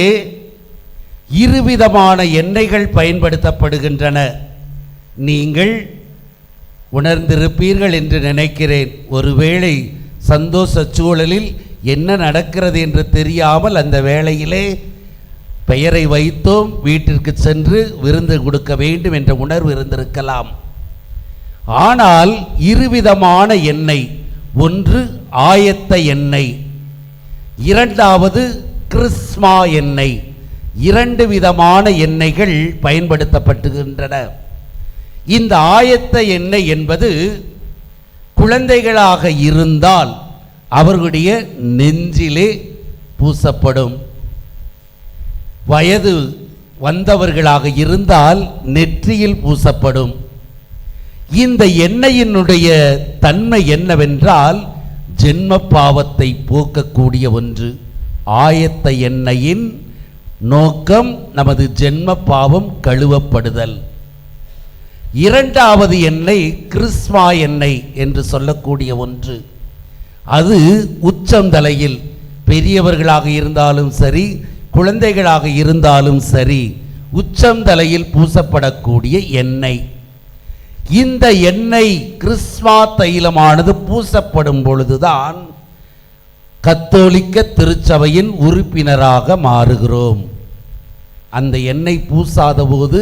2 விதமான எண்ணெய்கள் பயன்படுத்தப்படுகின்றன. நீங்கள் உணர்ந்திருப்பீர்கள் என்று நினைக்கிறேன். ஒருவேளை சந்தோஷ சூழலில் என்ன நடக்கிறது என்று தெரியாமல் அந்த வேளையிலே பெயரை வைத்தோம், வீட்டிற்கு சென்று விருந்து கொடுக்க வேண்டும் என்ற உணர்வு இருந்திருக்கலாம். ஆனால் 2 விதமான எண்ணெய், ஒன்று ஆயத்த எண்ணெய், இரண்டாவது கிறிஸ்மா எண்ணெய். 2 விதமான எண்ணெய்கள் பயன்படுத்தப்படுகின்றன. இந்த ஆயத்த எண்ணெய் என்பது குழந்தைகளாக இருந்தால் அவர்களுடைய நெஞ்சிலே பூசப்படும். வயது வந்தவர்களாக இருந்தால் நெற்றியில் பூசப்படும். இந்த எண்ணெயினுடைய தன்மை என்னவென்றால் ஜென்ம பாவத்தை போக்கக்கூடிய ஒன்று. ஆயத்த எண்ணெயின் நோக்கம் நமது ஜென்ம பாவம் கழுவப்படுதல். இரண்டாவது எண்ணெய் கிறிஸ்மா எண்ணெய் என்று சொல்லக்கூடிய ஒன்று. அது உச்சந்தலையில் பெரியவர்களாக இருந்தாலும் சரி, குழந்தைகளாக இருந்தாலும் சரி, உச்சந்தலையில் பூசப்படக்கூடிய எண்ணெய். இந்த எண்ணெய் கிறிஸ்மா தைலமானது பூசப்படும் பொழுதுதான் கத்தோலிக்க திருச்சபையின் உறுப்பினராக மாறுகிறோம். அந்த எண்ணெய் பூசாத போது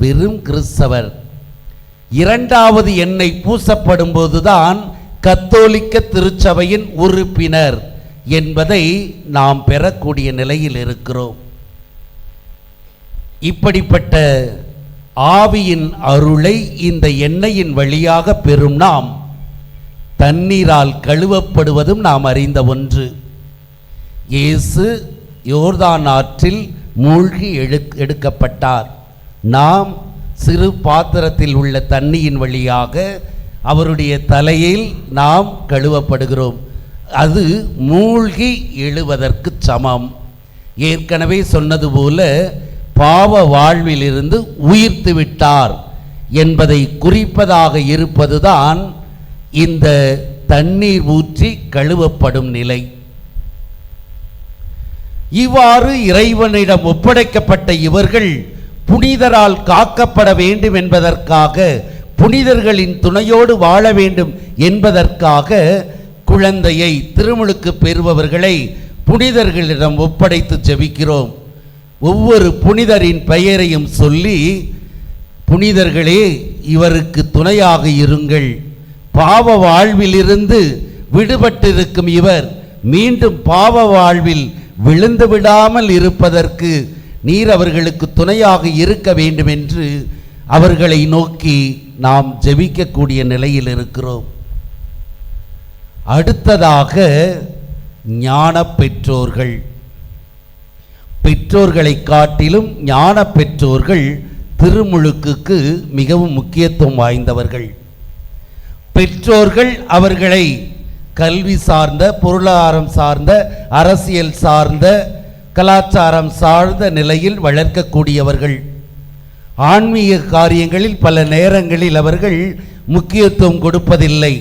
வெறும் கிறிஸ்தவர். இரண்டாவது எண்ணெய் பூசப்படும் போதுதான் கத்தோலிக்க திருச்சபையின் உறுப்பினர் என்பதை நாம் பெறக்கூடிய நிலையில் இருக்கிறோம். இப்படிப்பட்ட ஆவியின் அருளை இந்த எண்ணெயின் வழியாக பெறும் நாம் தண்ணீரால் கழுவப்படுவதும் நாம் அறிந்த ஒன்று. இயேசு யோர்தான் ஆற்றில் மூழ்கி எடுக்கப்பட்டார். நாம் சிறு பாத்திரத்தில் உள்ள தண்ணீரின் வழியாக அவருடைய தலையில் நாம் கழுவப்படுகிறோம். அது மூழ்கி எழுவதற்கு சமம். ஏற்கனவே சொன்னது போல பாவ வாழ்விலிருந்து உயிர்த்து விட்டார் என்பதை குறிப்பதாக இருப்பதுதான் இந்த தண்ணீர் ஊற்றி கழுவப்படும் நிலை. இவ்வாறு இறைவனிடம் ஒப்படைக்கப்பட்ட இவர்கள் புனிதரால் காக்கப்பட வேண்டும் என்பதற்காக, புனிதர்களின் துணையோடு வாழ வேண்டும் என்பதற்காக குழந்தையை, திருமுழுக்கு பெறுபவர்களை புனிதர்களிடம் ஒப்படைத்து ஜெபிக்கிறோம். ஒவ்வொரு புனிதரின் பெயரையும் சொல்லி, புனிதர்களே இவருக்கு துணையாக இருங்கள், பாவ வாழ்விலிருந்து விடுபட்டிருக்கும் இவர் மீண்டும் பாவ வாழ்வில் விழுந்து விடாமல் இருப்பதற்கு நீர் அவர்களுக்கு துணையாக இருக்க வேண்டும் என்று அவர்களை நோக்கி நாம் ஜெபிக்கக்கூடிய நிலையில் இருக்கிறோம். அடுத்ததாக ஞான பெற்றோர்கள். பெற்றோர்களை காட்டிலும் ஞான பெற்றோர்கள் திருமுழுக்குக்கு மிகவும் முக்கியத்துவம் வாய்ந்தவர்கள். பெற்றோர்கள் அவர்களை கல்வி சார்ந்த, பொருளாதாரம் சார்ந்த, அரசியல் சார்ந்த, கலாச்சாரம் சார்ந்த நிலையில் வளர்க்கக்கூடியவர்கள். ஆன்மீக காரியங்களில் பல நேரங்களில் அவர்கள் முக்கியத்துவம் கொடுப்பதில்லை.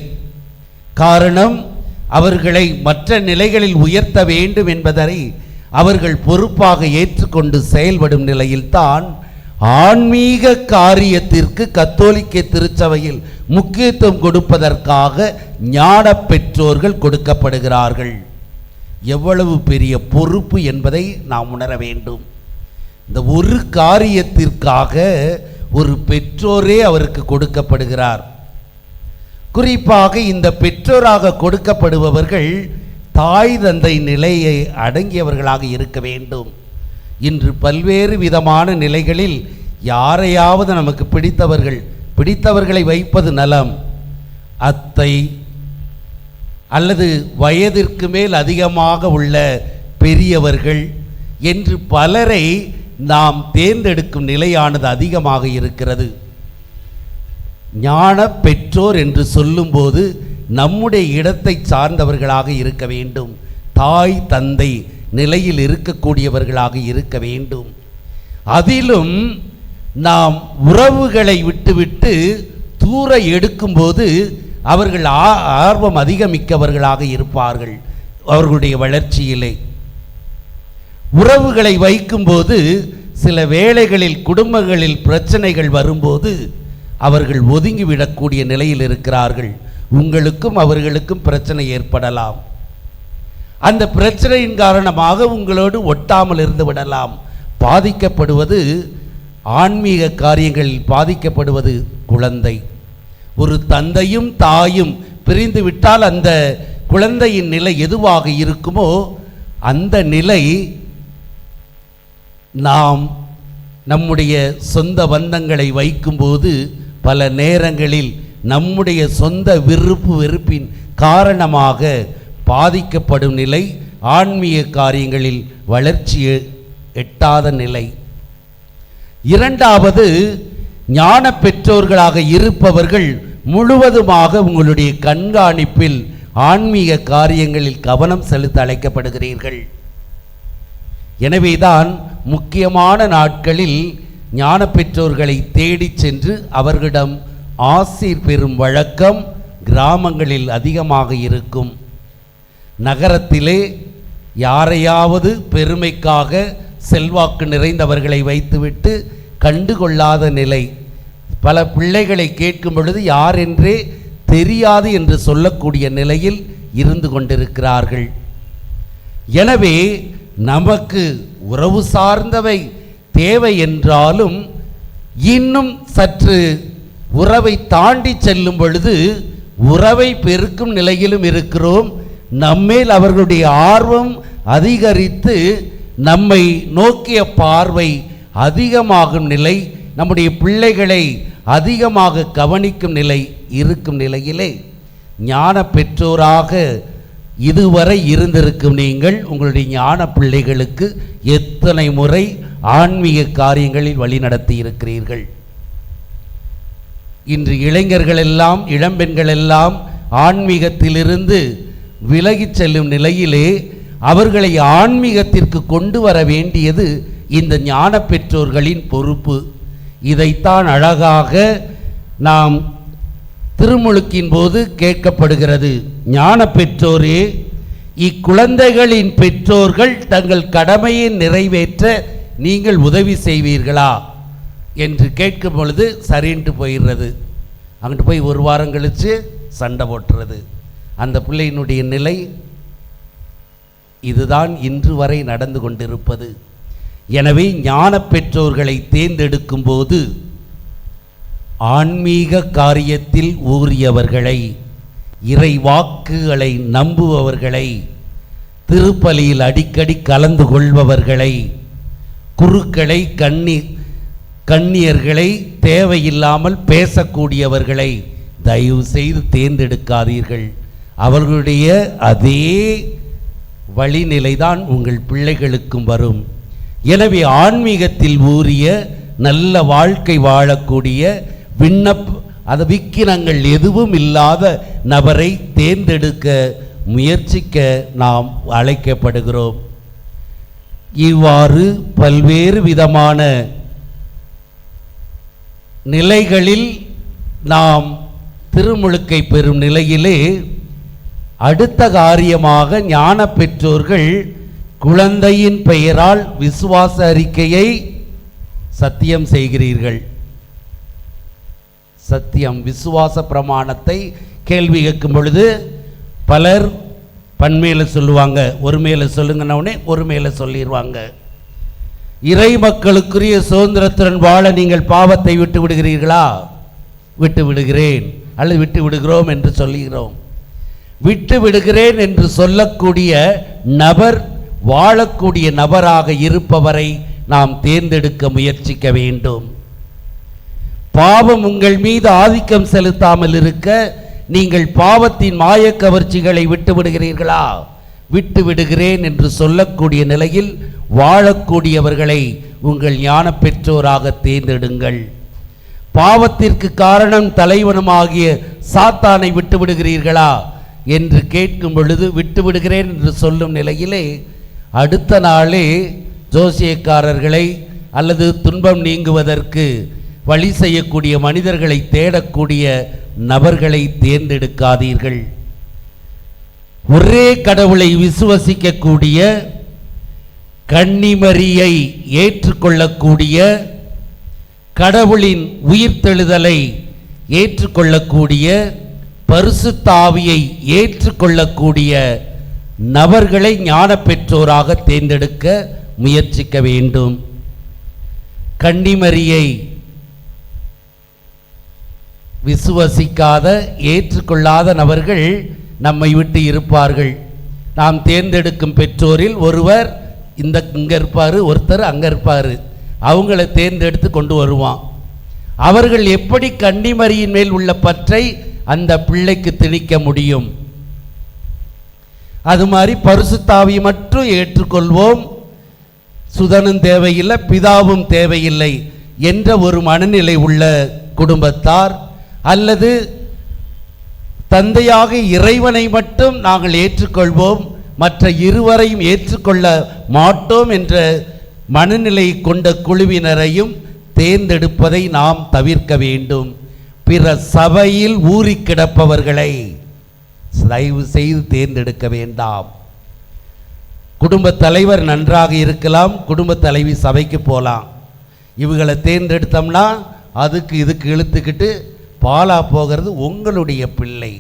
காரணம், அவர்களை மற்ற நிலைகளில் உயர்த்த வேண்டும் என்பதை அவர்கள் பொறுப்பாக ஏற்றுக்கொண்டு செயல்படும் நிலையில்தான் ஆன்மீக காரியத்திற்கு கத்தோலிக்க திருச்சபையில் முக்கியத்துவம் கொடுப்பதற்காக ஞான பெற்றோர்கள் கொடுக்கப்படுகிறார்கள். எவ்வளவு பெரிய பொறுப்பு என்பதை நாம் உணர வேண்டும். இந்த ஒரு காரியத்திற்காக ஒரு பெற்றோரே அவருக்கு கொடுக்கப்படுகிறார். குறிப்பாக இந்த பெற்றோராக கொடுக்கப்படுபவர்கள் தாய் தந்தை நிலையை அடங்கியவர்களாக இருக்க வேண்டும். இன்று பல்வேறு விதமான நிலைகளில் யாரையாவது நமக்கு பிடித்தவர்களை வைப்பது நலம். அத்தை அல்லது வயதிற்கு மேல் அதிகமாக உள்ள பெரியவர்கள் என்று பலரை நாம் தேர்ந்தெடுக்கும் நிலையானது அதிகமாக இருக்கிறது. ஞான பெற்றோர் என்று சொல்லும்போது நம்முடைய இடத்தை சார்ந்தவர்களாக இருக்க வேண்டும். தாய் தந்தை நிலையில் இருக்கக்கூடியவர்களாக இருக்க வேண்டும். அதிலும் நாம் உறவுகளை விட்டுவிட்டு தூர எடுக்கும்போது அவர்கள் ஆர்வம் அதிகமிக்கவர்களாக இருப்பார்கள். அவர்களுடைய வளர்ச்சியிலே உறவுகளை வைக்கும்போது சில வேளைகளில் குடும்பங்களில் பிரச்சனைகள் வரும்போது அவர்கள் ஒதுங்கிவிடக்கூடிய நிலையில் இருக்கிறார்கள். உங்களுக்கும் அவர்களுக்கும் பிரச்சனை ஏற்படலாம். அந்த பிரச்சனையின் காரணமாக உங்களோடு ஒட்டாமல் இருந்து விடலாம். பாதிக்கப்படுவது, ஆன்மீக காரியங்களில் பாதிக்கப்படுவது குழந்தை. ஒரு தந்தையும் தாயும் பிரிந்து விட்டால் அந்த குழந்தையின் நிலை எதுவாக இருக்குமோ அந்த நிலை நாம் நம்முடைய சொந்த பந்தங்களை வைக்கும்போது பல நேரங்களில் நம்முடைய சொந்த வெறுப்பின் காரணமாக பாதிக்கப்படும் நிலை, ஆன்மீக காரியங்களில் வளர்ச்சி எட்டாத நிலை. இரண்டாவது, ஞான பெற்றோர்களாக இருப்பவர்கள் முழுவதுமாக உங்களுடைய கண்காணிப்பில் ஆன்மீக காரியங்களில் கவனம் செலுத்த அழைக்கப்படுகிறீர்கள். எனவேதான் முக்கியமான நாட்களில் ஞான பெற்றோர்களை தேடி சென்று அவர்களிடம் ஆசீர் பெறும் வழக்கம் கிராமங்களில் அதிகமாக இருக்கும். நகரத்திலே யாரையாவது பெருமைக்காக செல்வாக்கு நிறைந்தவர்களை வைத்துவிட்டு கண்டுகொள்ளாத நிலை. பல பிள்ளைகளை கேட்கும் பொழுது யார் என்றே தெரியாது என்று சொல்லக்கூடிய நிலையில் இருந்து கொண்டிருக்கிறார்கள். எனவே நமக்கு உறவு சார்ந்தவை தேவை என்றாலும் இன்னும் சற்று உறவை தாண்டி செல்லும் பொழுது உறவை பெருக்கும் நிலையிலும் இருக்கிறோம். நம்மேல் அவர்களுடைய ஆர்வம் அதிகரித்து நம்மை நோக்கிய பார்வை அதிகமாகும் நிலை, நம்முடைய பிள்ளைகளை அதிகமாக கவனிக்கும் நிலை இருக்கும் நிலையிலே ஞான பெற்றோராக இதுவரை இருந்திருக்கும் நீங்கள் உங்களுடைய ஞான பிள்ளைகளுக்கு எத்தனை முறை ஆன்மீக காரியங்களில் வழிநடத்தி இருக்கிறீர்கள். இன்று இளைஞர்கள் எல்லாம், இளம்பெண்கள் எல்லாம் ஆன்மீகத்திலிருந்து விலகிச் செல்லும் நிலையிலே அவர்களை ஆன்மீகத்திற்கு கொண்டு வர வேண்டியது இந்த ஞான பெற்றோர்களின் பொறுப்பு. இதைத்தான் அழகாக நாம் திருமுழுக்கின் போது கேட்கப்படுகிறது, ஞான பெற்றோரே, இக்குழந்தைகளின் பெற்றோர்கள் தங்கள் கடமையை நிறைவேற்ற நீங்கள் உதவி செய்வீர்களா என்று கேட்கும் பொழுது சரின்ட்டு போயிடுறது. அங்கிட்டு போய் ஒரு வாரம் கழித்து சண்டை போட்டுறது. அந்த பிள்ளையினுடைய நிலை இதுதான் இன்று வரை நடந்து கொண்டிருப்பது. எனவே ஞான பெற்றோர்களை தேர்ந்தெடுக்கும் போது ஆன்மீக காரியத்தில் ஊறியவர்களை, இறை வாக்குகளை நம்புபவர்களை, திருப்பலியில் அடிக்கடி கலந்து கொள்பவர்களை, குருக்களை, கண்ணியர்களை, தேவையில்லாமல் பேசக்கூடியவர்களை தயவு செய்து தேர்ந்தெடுக்காதீர்கள். அவர்களுடைய அதே வழிநிலைதான் உங்கள் பிள்ளைகளுக்கும் வரும். எனவே ஆன்மீகத்தில் ஊறிய நல்ல வாழ்க்கை வாழக்கூடிய விக்கிரங்கள் எதுவும் இல்லாத நபரை தேர்ந்தெடுக்க முயற்சிக்க நாம் அழைக்கப்படுகிறோம். இவ்வாறு பல்வேறு விதமான நிலைகளில் நாம் திருமுழுக்கை பெறும் நிலையிலே அடுத்த காரியமாக ஞான பெற்றோர்கள் குழந்தையின் பெயரால் விசுவாச அறிக்கையை சத்தியம் செய்கிறீர்கள். சத்தியம் விசுவாச பிரமாணத்தை கேள்வி கேட்கும் பொழுது பலர் பன்மையில் சொல்லுவாங்க, ஒரு மேல சொல்லுங்கன்னே ஒரு மேல சொல்லிடுவாங்க. இறை மக்களுக்குரிய சுதந்திரத்துடன் வாழ நீங்கள் பாவத்தை விட்டு விடுகிறீர்களா? விட்டு விடுகிறேன் அல்லது விட்டு விடுகிறோம் என்று சொல்லுகிறோம். விட்டு விடுகிறேன் என்று சொல்லக்கூடிய நபர் வாழக்கூடிய நபராக இருப்பவரை நாம் தேர்ந்தெடுக்க முயற்சிக்க வேண்டும். பாவம் உங்கள் மீது ஆதிக்கம் செலுத்தாமல் இருக்க நீங்கள் பாவத்தின் மாயக்கவர்ச்சிகளை விட்டு விடுகிறீர்களா? விட்டு விடுகிறேன் என்று சொல்லக்கூடிய நிலையில் வாழக்கூடியவர்களை உங்கள் ஞான பெற்றோராக தேர்ந்தெடுங்கள். பாவத்திற்கு காரணம் தலைவனுமாகிய சாத்தானை விட்டு விடுகிறீர்களா என்று கேட்கும் பொழுது விட்டு விடுகிறேன் என்று சொல்லும் நிலையிலே அடுத்த நாளே ஜோசியக்காரர்களை அல்லது துன்பம் நீங்குவதற்கு வழி செய்யக்கூடிய மனிதர்களை தேடக்கூடிய நபர்களை தேர்ந்தெடுக்காதீர்கள். ஒரே கடவுளை விசுவசிக்கக்கூடிய, கன்னிமரியை ஏற்றுக்கொள்ளக்கூடிய, கடவுளின் உயிர்த்தெழுதலை ஏற்றுக்கொள்ளக்கூடிய, பரிசுத்த ஆவியை ஏற்றுக்கொள்ளக்கூடிய நபர்களை ஞான பெற்றோராக தேர்ந்தெடுக்க முயற்சிக்க வேண்டும். கன்னிமரியை விசுவசிக்காத, ஏற்றுக்கொள்ளாத நபர்கள் நம்மை விட்டு இருப்பார்கள். நாம் தேர்ந்தெடுக்கும் பெற்றோரில் ஒருவர் இங்கே இருப்பார், ஒருத்தர் அங்கே இருப்பார். அவங்கள தேர்ந்தெடுத்து கொண்டு வருவான். அவர்கள் எப்படி கன்னிமரியின் மேல் உள்ள பற்றை அந்த பிள்ளைக்கு திணிக்க முடியும்? அது மாதிரி பரிசுத்தாவி மட்டும் ஏற்றுக்கொள்வோம், சுதனும் தேவையில்லை, பிதாவும் தேவையில்லை என்ற ஒரு மனநிலை உள்ள குடும்பத்தார், அல்லது தந்தையாக இறைவனை மட்டும் நாங்கள் ஏற்றுக்கொள்வோம், மற்ற இருவரையும் ஏற்றுக்கொள்ள மாட்டோம் என்ற மனநிலை கொண்ட குழுவினரையும் தேர்ந்தெடுப்பதை நாம் தவிர்க்க வேண்டும். பிற சபையில் ஊறி கிடப்பவர்களை தயவு செய்து தேர்ந்தெடுக்க வேண்டாம். குடும்ப தலைவர் நன்றாக இருக்கலாம், குடும்ப தலைவி சபைக்கு போகலாம். இவங்களை தேர்ந்தெடுத்தோம்னா அதுக்கு இதுக்கு இழுத்துக்கிட்டு பாலா போகிறது உங்களுடைய பிள்ளை.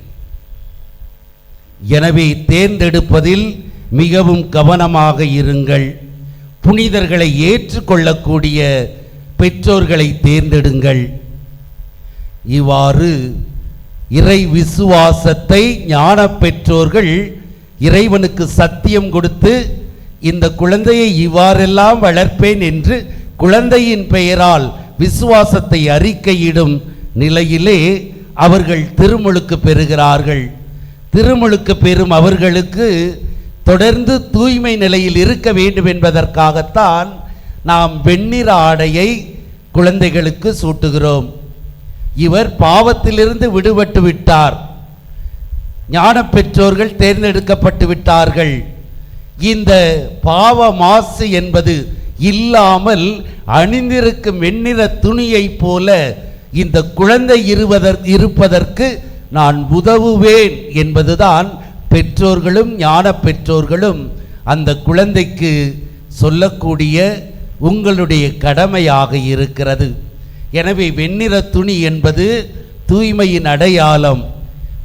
எனவே தேர்ந்தெடுப்பதில் மிகவும் கவனமாக இருங்கள். புனிதர்களை ஏற்றுக்கொள்ளக்கூடிய பெற்றோர்களை தேர்ந்தெடுங்கள். இவ்வாறு இறை விசுவாசத்தை ஞான பெற்றோர்கள் இறைவனுக்கு சத்தியம் கொடுத்து இந்த குழந்தையை இவ்வாறெல்லாம் வளர்ப்பேன் என்று குழந்தையின் பெயரால் விசுவாசத்தை அறிக்கையிடும் நிலையிலே அவர்கள் திருமுழுக்கு பெறுகிறார்கள். திருமுழுக்கு பெறும் அவர்களுக்கு தொடர்ந்து தூய்மை நிலையில் இருக்க வேண்டும் என்பதற்காகத்தான் நாம் வெண்ணிற ஆடையை குழந்தைகளுக்கு சூட்டுகிறோம். இவர் பாவத்திலிருந்து விடுபட்டு விட்டார், ஞான பெற்றோர்கள் தேர்ந்தெடுக்கப்பட்டு விட்டார்கள். இந்த பாவ மாசு என்பது இல்லாமல் அணிந்திருக்கும் வெண்ணிற துணியை போல இந்த குழந்தை இருப்பதற்கு நான் உதவுவேன் என்பதுதான் பெற்றோர்களும் ஞான பெற்றோர்களும் அந்த குழந்தைக்கு சொல்லக்கூடிய உங்களுடைய கடமையாக இருக்கிறது. எனவே வெண்ணிற துணி என்பது தூய்மையின் அடையாளம்.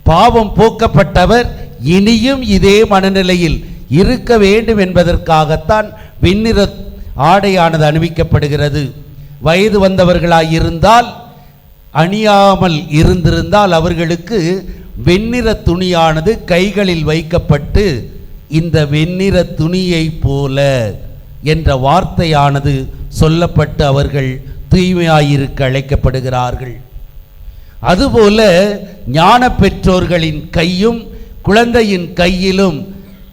பாவம் போக்கப்பட்டவர் இனியும் இதே மனநிலையில் இருக்க வேண்டும் என்பதற்காகத்தான் வெண்ணிற ஆடையானது அணிவிக்கப்படுகிறது. வயது வந்தவர்களாயிருந்தால் அணியாமல் இருந்திருந்தால் அவர்களுக்கு வெண்ணிற துணியானது கைகளில் வைக்கப்பட்டு இந்த வெண்ணிற துணியை போல என்ற வார்த்தையானது சொல்லப்பட்டு அவர்கள் தூய்மையாயிருக்க அழைக்கப்படுகிறார்கள். அதுபோல ஞான பெற்றோர்களின் கையும் குழந்தையின் கையிலும்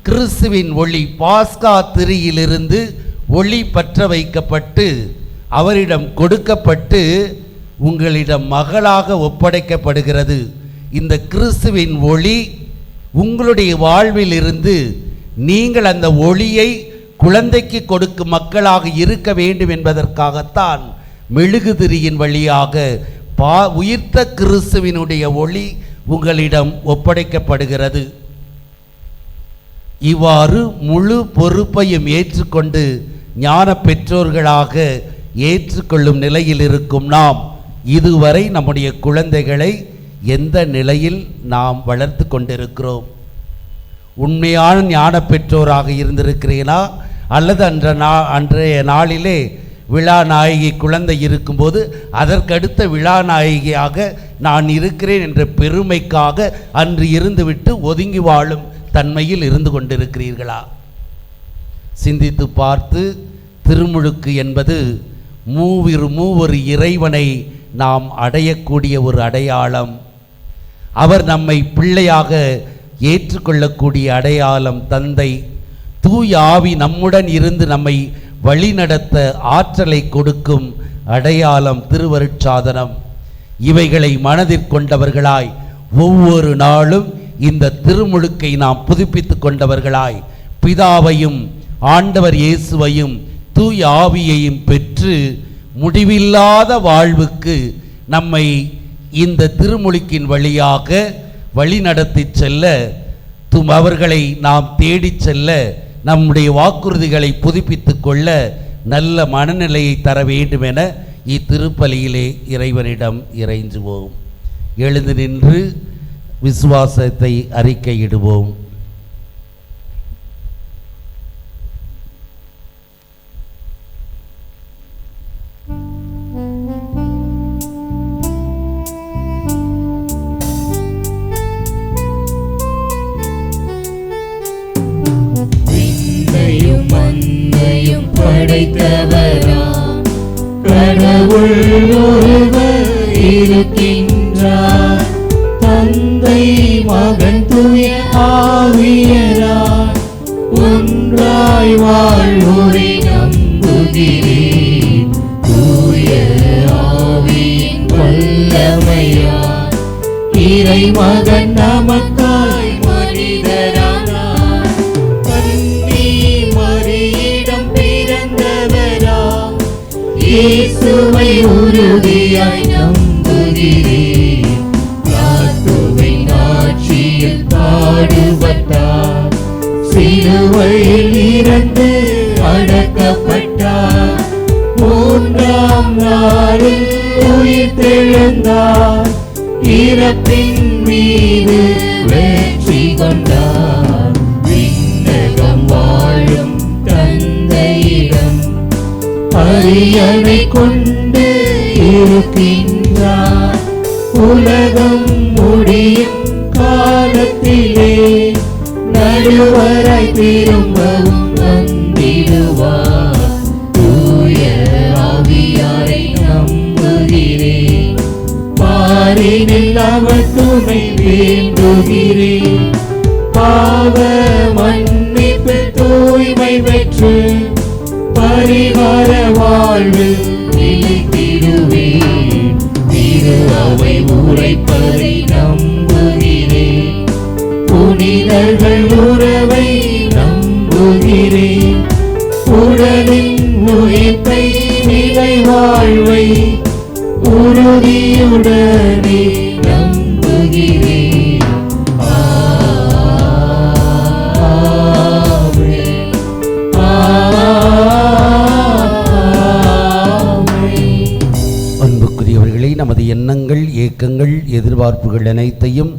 கிறிஸ்துவின் ஒளி பாஸ்கா திரியிலிருந்து ஒளி பற்ற வைக்கப்பட்டு அவரிடம் கொடுக்கப்பட்டு உங்களிடம் மகளாக ஒப்படைக்கப்படுகிறது. இந்த கிறிஸ்துவின் ஒளி உங்களுடைய வாழ்வில் இருந்து நீங்கள் அந்த ஒளியை குழந்தைக்கு கொடுக்கும் மக்களாக இருக்க வேண்டும் என்பதற்காகத்தான் மெழுகுதிரியின் வழியாக உயிர்த்த கிறிஸ்துவினுடைய ஒளி உங்களிடம் ஒப்படைக்கப்படுகிறது. இவ்வாறு முழு பொறுப்பையும் ஏற்றுக்கொண்டு ஞான பெற்றோர்களாக ஏற்றுக்கொள்ளும் நிலையில் இருக்கும் நாம் இதுவரை நம்முடைய குழந்தைகளை எந்த நிலையில் நாம் வளர்த்து கொண்டிருக்கிறோம்? உண்மையான ஞான பெற்றோராக இருந்திருக்கிறீனா அல்லது அன்றைய நாளிலே விழா நாயகி குழந்தை இருக்கும்போது அதற்கடுத்த விழா நாயகியாக நான் இருக்கிறேன் என்ற பெருமைக்காக அன்று இருந்துவிட்டு ஒதுங்கி வாழும் தன்மையில் இருந்து கொண்டிருக்கிறீர்களா? சிந்தித்து பார்த்து, திருமுழுக்கு என்பது மூவொரு இறைவனை நாம் அடையக்கூடிய ஒரு அடையாளம். அவர் நம்மை பிள்ளையாக ஏற்றுக்கொள்ளக்கூடிய அடையாளம் தந்தை. தூய ஆவி நம்முடன் இருந்து நம்மை வழிநடத்த ஆற்றலை கொடுக்கும் அடையாளம் திருவருட்சாதனம். இவைகளை மனதிற் கொண்டவர்களாய் ஒவ்வொரு நாளும் இந்த திருமுழுக்கை நாம் புதுப்பித்து கொண்டவர்களாய் பிதாவையும் ஆண்டவர் இயேசுவையும் தூய ஆவியையும் பெற்று முடிவில்லாத வாழ்வுக்கு நம்மை இந்த திருமுழுக்கின் வழியாக வழிநடத்தி செல்ல அவர்களை நாம் தேடி செல்ல நம்முடைய வாக்குறுதிகளை புதுப்பித்து கொள்ள நல்ல மனநிலையை தர வேண்டும் என இத்திருப்பலியிலே இறைவனிடம் இறைஞ்சுவோம். எழுந்து நின்று விசுவாசத்தை அறிக்கையிடுவோம். படைத்தவராம் கடவுள் ஒருவர் இருக்கின்றார். தந்தை மகன் தூய ஆவியராய் ஒன்றாய் வாழ்வோரை நம்புகிறேன். தூய ஆவியின் வல்லமையார் இறைமகன் நமக்காய் மனிதரானார். இயேசுவை உறுதியாய் நம்புகிறேன். கிறிஸ்துவின் ஆட்சியில் பாடுபட்டார். சிலுவையில் இறந்து அடக்கப்பட்டார். மூன்றாம் நாளில் உயிர்த்தெழுந்தார். இறப்பின் மீது வெற்றி கொண்டார். விண்ணகம் வாழும் தந்தையிடம் அரியணை கொண்டு இருக்கின்றார். உலகம் முடியும் காலத்திலே நடுவராய் திரும்பவும் வந்திடுவார். தூய ஆவியாரை நம்புகிறேன். பாரினில் அவர் துணை வேண்டுகிறேன். பாவ மன்னிப்பு தூய்மை பெற்று பரிகார வாழ்வில் நிலைத்திடுவேன். திரு அவை உரைப்பதை நம்புகிறேன். புனிதர்கள் உறவை நம்புகிறேன். உடலின் உயிர்ப்பை நிலை வாழ்வை உறுதியுடனே நம்புகிறேன். ஆமென். ஆமென். அன்புக்குரியவர்களே, நமது எண்ணங்கள், ஏக்கங்கள், எதிர்பார்ப்புகள் அனைத்தையும்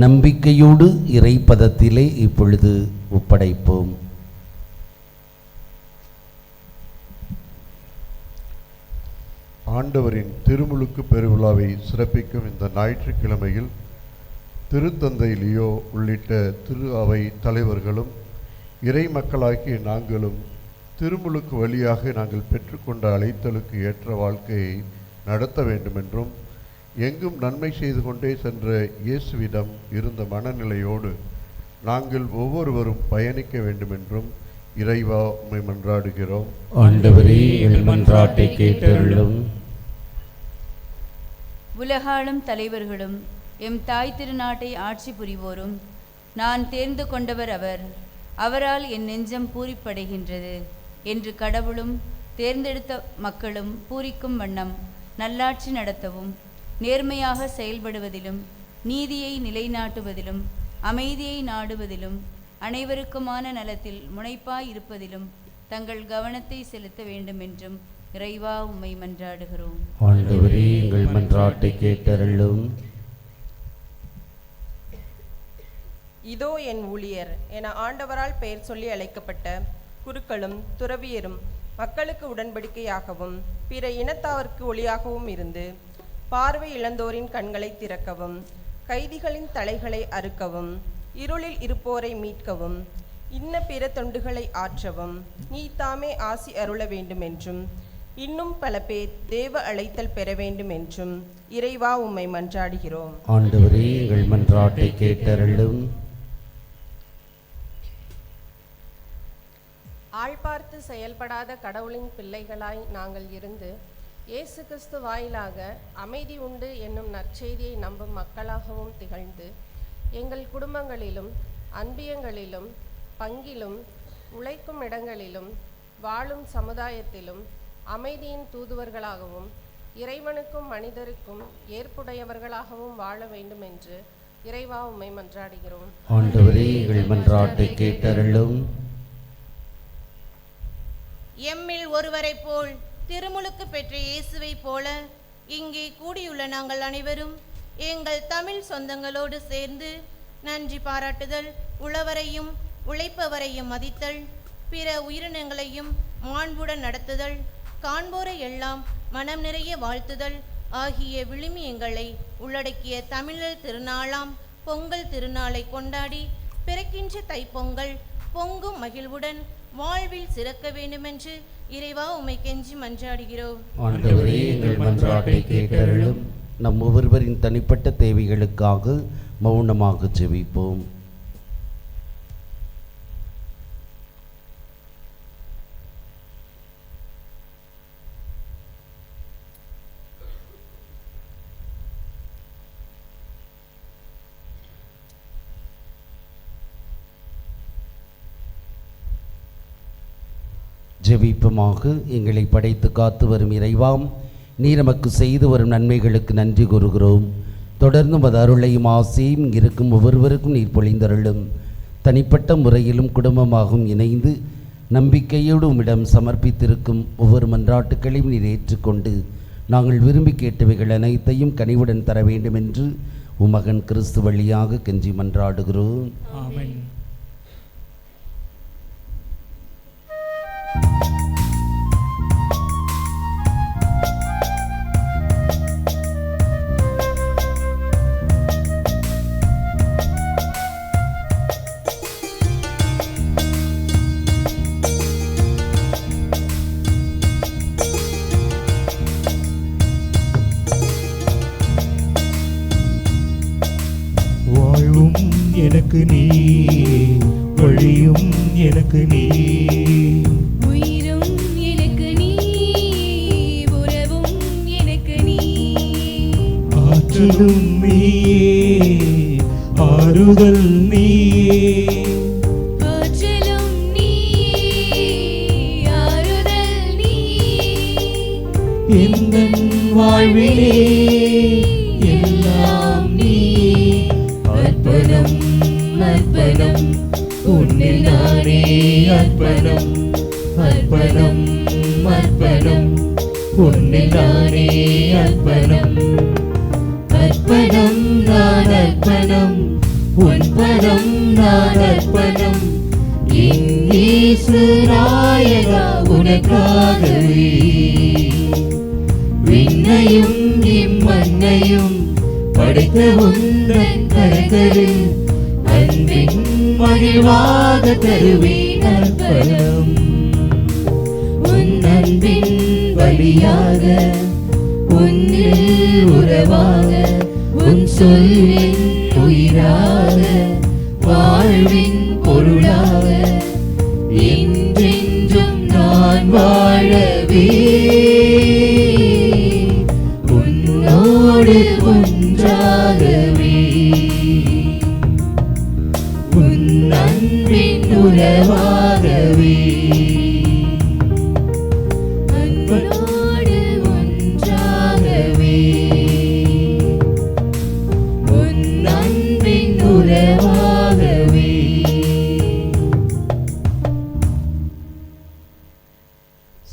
நம்பிக்கையோடு இறைப்பதத்திலே இப்பொழுது ஒப்படைப்போம். ஆண்டவரின் திருமுழுக்கு பெருவிழாவை சிறப்பிக்கும் இந்த ஞாயிற்றுக்கிழமையில் திருத்தந்தை லியோ உள்ளிட்ட திரு அவை தலைவர்களும் இறை மக்களாகிய நாங்களும் திருமுழுக்கு வழியாக நாங்கள் பெற்றுக்கொண்ட அழைத்தலுக்கு ஏற்ற வாழ்க்கையை நடத்த வேண்டுமென்றும் எங்கும் நன்மை செய்து கொண்டே சென்ற இயேசுவிடம் இருந்த மனநிலையோடு நாங்கள் ஒவ்வொருவரும் பயணிக்க வேண்டுமென்றும் இறைவா உம்மை மன்றாடுகிறோம். ஆண்டவரே, எங்கள் மன்றாட்டை கேட்டருளும். உலகாளும் தலைவர்களும் எம் தாய் திருநாட்டை ஆட்சி புரிவோரும் நான் தேர்ந்து கொண்டவர் அவர், அவரால் என் நெஞ்சம் பூரிப்படைகின்றது என்று கடவுளும் தேர்ந்தெடுத்த மக்களும் பூரிக்கும் வண்ணம் நல்லாட்சி நடத்தவும், நேர்மையாக செயல்படுவதிலும், நீதியை நிலைநாட்டுவதிலும், அமைதியை நாடுவதிலும், அனைவருக்குமான நலத்தில் முனைப்பாய் இருப்பதிலும் தங்கள் கவனத்தை செலுத்த வேண்டும் என்றும் இறைவா உம்மை மன்றாடுகிறோம். ஆண்டவரே, எங்கள் மன்றாட்டை கேட்டருளும். இதோ என் ஊழியர் என ஆண்டவரால் பெயர் சொல்லி அழைக்கப்பட்ட குருக்களும் துறவியரும் மக்களுக்கு உடன்படிக்கையாகவும் பிற இனத்தாருக்கு ஒளியாகவும் இருந்து பார்வை இழந்தோரின் கண்களை திறக்கவும், கைதிகளின் தலைகளை அறுக்கவும், இருளில் இருப்போரை மீட்கவும், இன்ன பிற தொண்டுகளை ஆற்றவும் நீ தாமே ஆசி அருள வேண்டுமென்றும் இன்னும் பல பேர் தேவ அழைத்தல் பெற வேண்டும் என்றும் இறைவா உம்மை மன்றாடுகிறோம். ஆண்டவரே, எங்கள் மன்றாட்டை கேட்டருளும். ஆள் பார்த்து செயல்படாத கடவுளின் பிள்ளைகளாய் நாங்கள் இருந்து இயேசு கிறிஸ்து வாயிலாக அமைதி உண்டு என்னும் நற்செய்தியை நம்பும் மக்களாகவும் திகழ்ந்து எங்கள் குடும்பங்களிலும் அன்பியங்களிலும் பங்கிலும் உழைக்கும் இடங்களிலும் வாழும் சமுதாயத்திலும் அமைதியின் தூதுவர்களாகவும் இறைவனுக்கும் மனிதருக்கும் ஏற்புடையவர்களாகவும் வாழ வேண்டும் என்று இறைவா உம்மை மன்றாடுகிறோம். ஆண்டவரே, எங்கள் மன்றாட்டை கேட்டருளும். எம்மில் ஒருவரை போல் திருமுழுக்கு பெற்ற இயேசுவை போல இங்கே கூடியுள்ள நாங்கள் அனைவரும் எங்கள் தமிழ் சொந்தங்களோடு சேர்ந்து நன்றி பாராட்டுதல், உழவரையும் உழைப்பவரையும் மதித்தல், பிற உயிரினங்களையும் மாண்புடன் நடத்துதல், காண்போரை எல்லாம் மனம் நிறைய வாழ்த்துதல் ஆகிய விழுமியங்களை உள்ளடக்கிய தமிழர் திருநாளாம் பொங்கல் திருநாளை கொண்டாடி பிறக்கின்ற தைப்பொங்கல் பொங்கும் மகிழ்வுடன் வாழ்வில் சிறக்க வேண்டுமென்று இறைவா உம்மை கெஞ்சி மன்றாடுகிறோம். ஆண்டவரே, எங்கள் மன்றாட்டை கேட்டருளும். நம் ஒவ்வொருவரின் தனிப்பட்ட தேவைகளுக்காக மௌனமாக ஜெபிப்போம். ஜெபிப்பமாக. எங்களை படைத்து காத்து வரும் இறைவாம், நீர் நமக்கு செய்து வரும் நன்மைகளுக்கு நன்றி கூறுகிறோம். தொடர்ந்து மது அருளையும் ஆசையும் இருக்கும் ஒவ்வொருவருக்கும் நீர் பொழிந்தருளும். தனிப்பட்ட முறையிலும் குடும்பமாகவும் இணைந்து நம்பிக்கையோடு உம்மிடம் சமர்ப்பித்திருக்கும் ஒவ்வொரு மன்றாட்டுக்களையும் நீர் ஏற்றுக்கொண்டு நாங்கள் விரும்பி கேட்டவைகள் அனைத்தையும் கனிவுடன் தர வேண்டும் என்று உமகன் கிறிஸ்து வழியாக கெஞ்சி மன்றாடுகிறோம். ஆமென். வாழ்வும் எனக்கு நீ, வழியும் எனக்கு நீ, உயிரும் எனக்கு நீ, உறவும் எனக்கு நீ, ஆற்றலும் நீயே, ஆறுதல் நீயே, ஆற்றலும் நீ, ஆறுதல் நீ, எந்தன் வாழ்விலே எல்லாம் நீ. அர்ப்பணம் அர்ப்பணம் உன்னில் நானே அர்ப்பணம். அர்ப்பணம் அர்ப்பணம் உன்னில் நானே அர்ப்பணம். அர்ப்பணம் நான் அர்ப்பணம் உன் பதம் நான் அர்ப்பணம். என் இயேசு நாயகா உனக்காகவே விண்ணையும் இம்மண்ணையும் படைத்த உந்தன் கரங்களில் அன்பின் மகிழ்வாக தருவேன் அர்ப்பணம். உன் அன்பின் வழியாக உன்னில் உறவாக உன் சொல்லின் உயிராக வாழ்வின் பொருளாக என்றென்றும் நான் வாழவே உன்னோடு ஒன்றாகவே உன் அன்பின் உறவாகவே அன்போடு ஒன்றாகவே உன் அன்பின் உறவாகவே.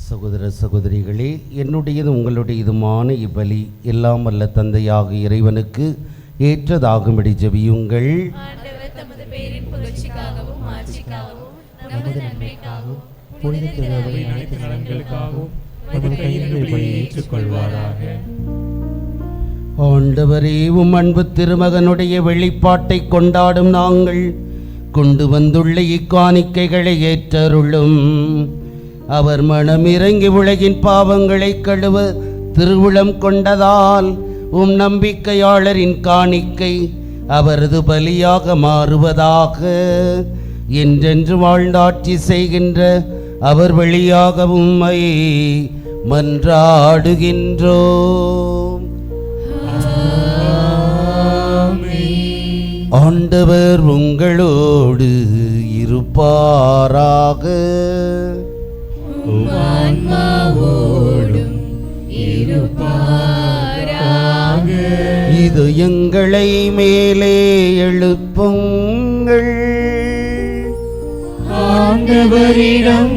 சகோதர சகோதரிகளே, என்னுடையது உங்களுடையதுமான இப்பலி எல்லாம் வல்ல தந்தையாக இறைவனுக்கு ஏற்றதாகும்படி ஜெபியுங்கள். ஆண்டவர் தமது பேரின் புகழ்ச்சிக்காகவும் ஆட்சிக்காகவும் நமது நன்மைக்காகவும் புனித திருவையின் அனைத்து நலன்களுக்காகவும் நமது கையிலிருந்து ஏற்றுக்கொள்வாராக. ஆண்டவரே, உம் அன்பு திருமகனுடைய வெளிப்பாட்டை கொண்டாடும் நாங்கள் கொண்டு வந்துள்ள இக்காணிக்கைகளை ஏற்றருளும். அவர் மனமிறங்கி உலகின் பாவங்களை கழுவ திருவுளம் கொண்டதால் உம் நம்பிக்கையாளரின் காணிக்கை அவரது பலியாக மாறுவதாக. என்றென்று வாழ்ந்தாட்சி செய்கின்ற அவர் வழியாக உம்மை மன்றாடுகின்றோம். ஆண்டவர் உங்களோடு இருப்பாராக. ஆன்மாவோடும் இருப்பாராக. இது எங்களை மேலே எழுப்புங்கள். ஆண்டவரிடம்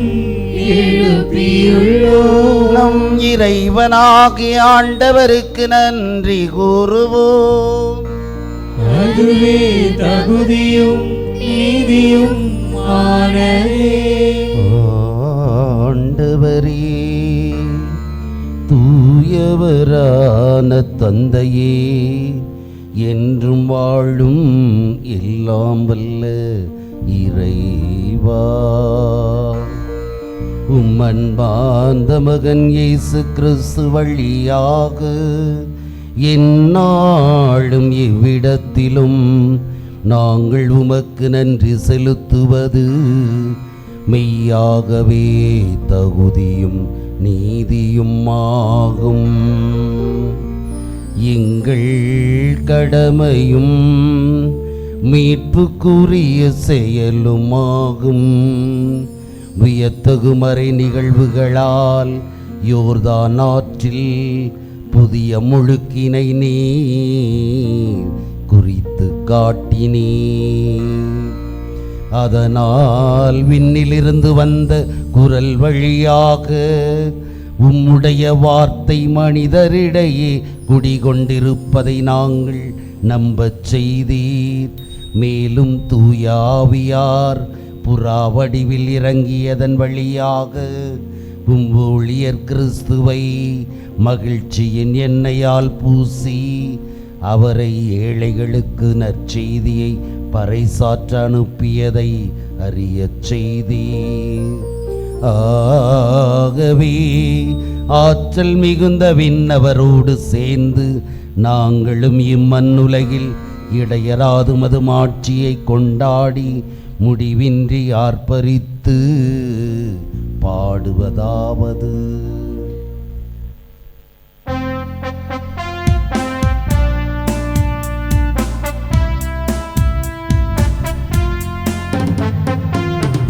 எழுப்பியுள்ளோம். நம் இறைவனாகிய ஆண்டவருக்கு நன்றி கூறுவோம். அதுவே தகுதியும் நீதியும் ஆனதே. ஆண்டவரே, தூயவரான தந்தையே, என்றும் வாழும் எல்லாம் வல்ல இறைவா, உம் அன்பார்ந்த மகன் இயேசு கிறிஸ்து வழியாக எந்நாளும் இவ்விடத்திலும் நாங்கள் உமக்கு நன்றி செலுத்துவது மெய்யாகவே தகுதியும் நீதியும் ஆகும். எங்கள் கடமையும் மீட்புக்குரிய செயலுமாகும். வியத்தகு மறை நிகழ்வுகளால் யோர்தான் ஆற்றில் புதிய முழுக்கினை நீர் குறித்து காட்டினீர். அதனால் விண்ணிலிருந்து வந்த குரல் வழியாக உம்முடைய வார்த்தை மனிதரிடையே குடிகொண்டிருப்பதை நாங்கள் நம்பச் செய்தீர். மேலும் தூய ஆவியார் புறா வடிவில் இறங்கியதன் வழியாக உம் ஊழியர் கிறிஸ்துவை மகிழ்ச்சியின் எண்ணெயால் பூசி அவரை ஏழைகளுக்கு நற்செய்தியை பறைசாற்ற அனுப்பியதை அறியச் செய்தீர். ஆகவே ஆற்றல் மிகுந்த விண்ணவரோடு சேர்ந்து நாங்களும் இம்மண்ணுலகில் இடையராது மது மாட்சியை கொண்டாடி முடிவின்றி ஆர்ப்பரித்து பாடுவதாவது: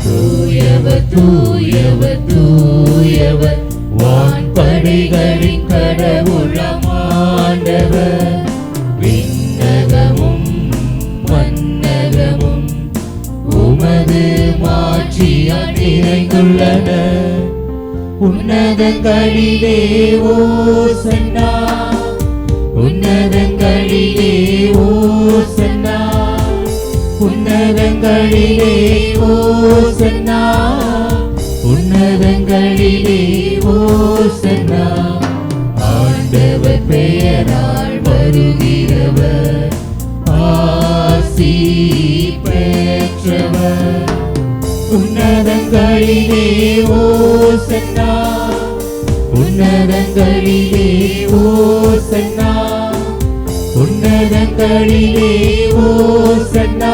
தூயவர் தூயவர் தூயவர் வான்படைகளின் கடவுளம் உன்னதங்களிலே ஓசன்னா உன்னதங்களிலே ஓசன்னா உன்னதங்களிலே ஓசன்னா உன்னதங்களிலே ஓசன்னா ஆண்டவர் பெயரால் வருகிறவர் ஆசி பெற்றவர் உன்னதங்களிலே ஓசன்னா உன்னதங்களிலே ஓசன்னா உன்னதங்களிலே ஓசன்னா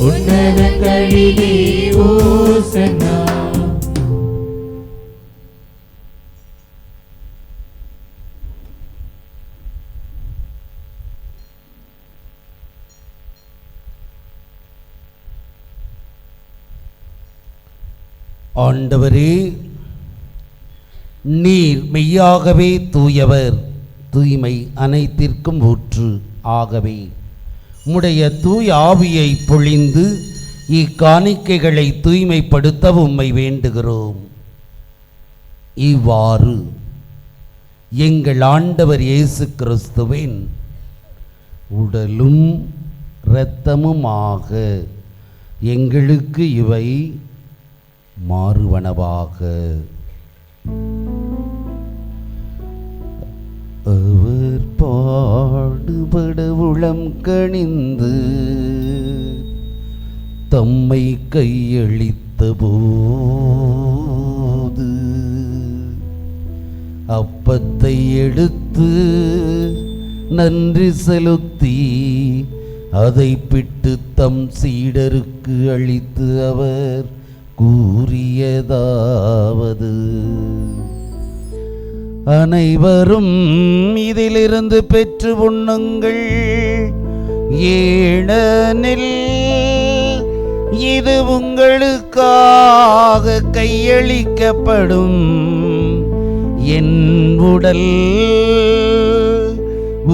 உன்னதங்களிலே ஓசன்னா. ஆண்டவரே, நீர் மெய்யாகவே தூயவர், தூய்மை அனைத்திற்கும் ஊற்று. ஆகவே உம்முடைய தூய ஆவியை பொழிந்து இக்காணிக்கைகளை தூய்மைப்படுத்த உம்மை வேண்டுகிறோம். இவ்வாறு எங்கள் ஆண்டவர் இயேசு கிறிஸ்துவின் உடலும் இரத்தமுமாக எங்களுக்கு இவை மாறுவனவாக. அவர் பாடுபட உளம் கனிந்து தம்மை கையளித்த போது அப்பத்தை எடுத்து நன்றி செலுத்தி அதை பிட்டு தம் சீடருக்கு அளித்து அவர் கூறியதாவது: அனைவரும் இதிலிருந்து பெற்று உண்ணுங்கள், ஏனெனில் இது உங்களுக்காக கையளிக்கப்படும் என் உடல்,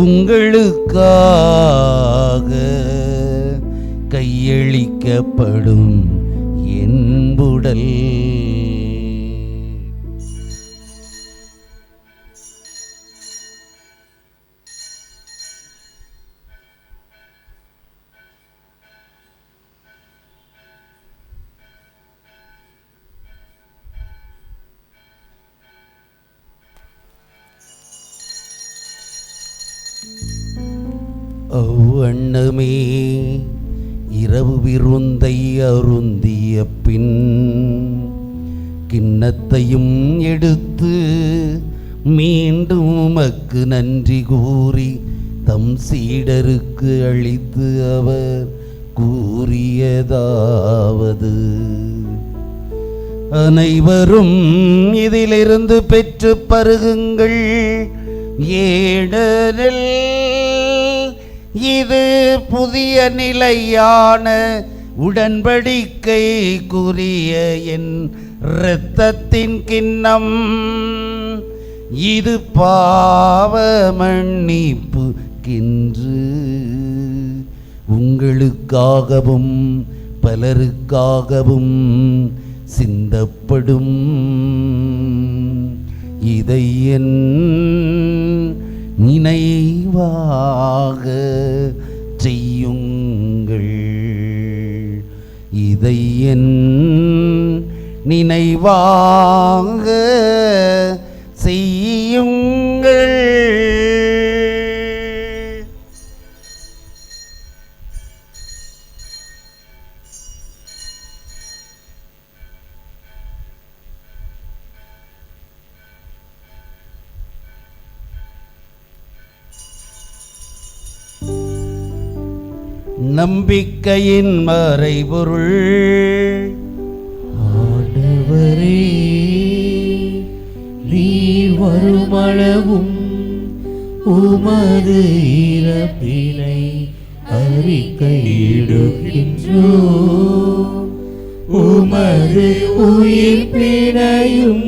உங்களுக்காக கையளிக்கப்படும் என் உடல். அவ்வண்ணமே இரவு விருந்தை அருந்திய பின் கிண்ணத்தையும் எடுத்து மீண்டும் உமக்கு நன்றி கூறி தம் சீடருக்கு அளித்து அவர் கூறியதாவது: அனைவரும் இதிலிருந்து பெற்று பருகுங்கள், ஏனெனில் இது புதிய நிலையான உடன்படிக்கைக்குரிய என் இரத்தத்தின் கிண்ணம். இது பாவ மன்னிப்புக்கென்று உங்களுக்காகவும் பலருக்காகவும் சிந்தப்படும். இதை என் நினைவாக செய்யுங்கள், இதை என் நினைவாக செய்யுங்கள். நம்பிக்கையின் மறைபொருள். ஆண்டவரே, நீர் வருமளவும் உமது இறப்பினை அறிக்கையிடுகின்றோம், உமது உயிர்ப்பினையும்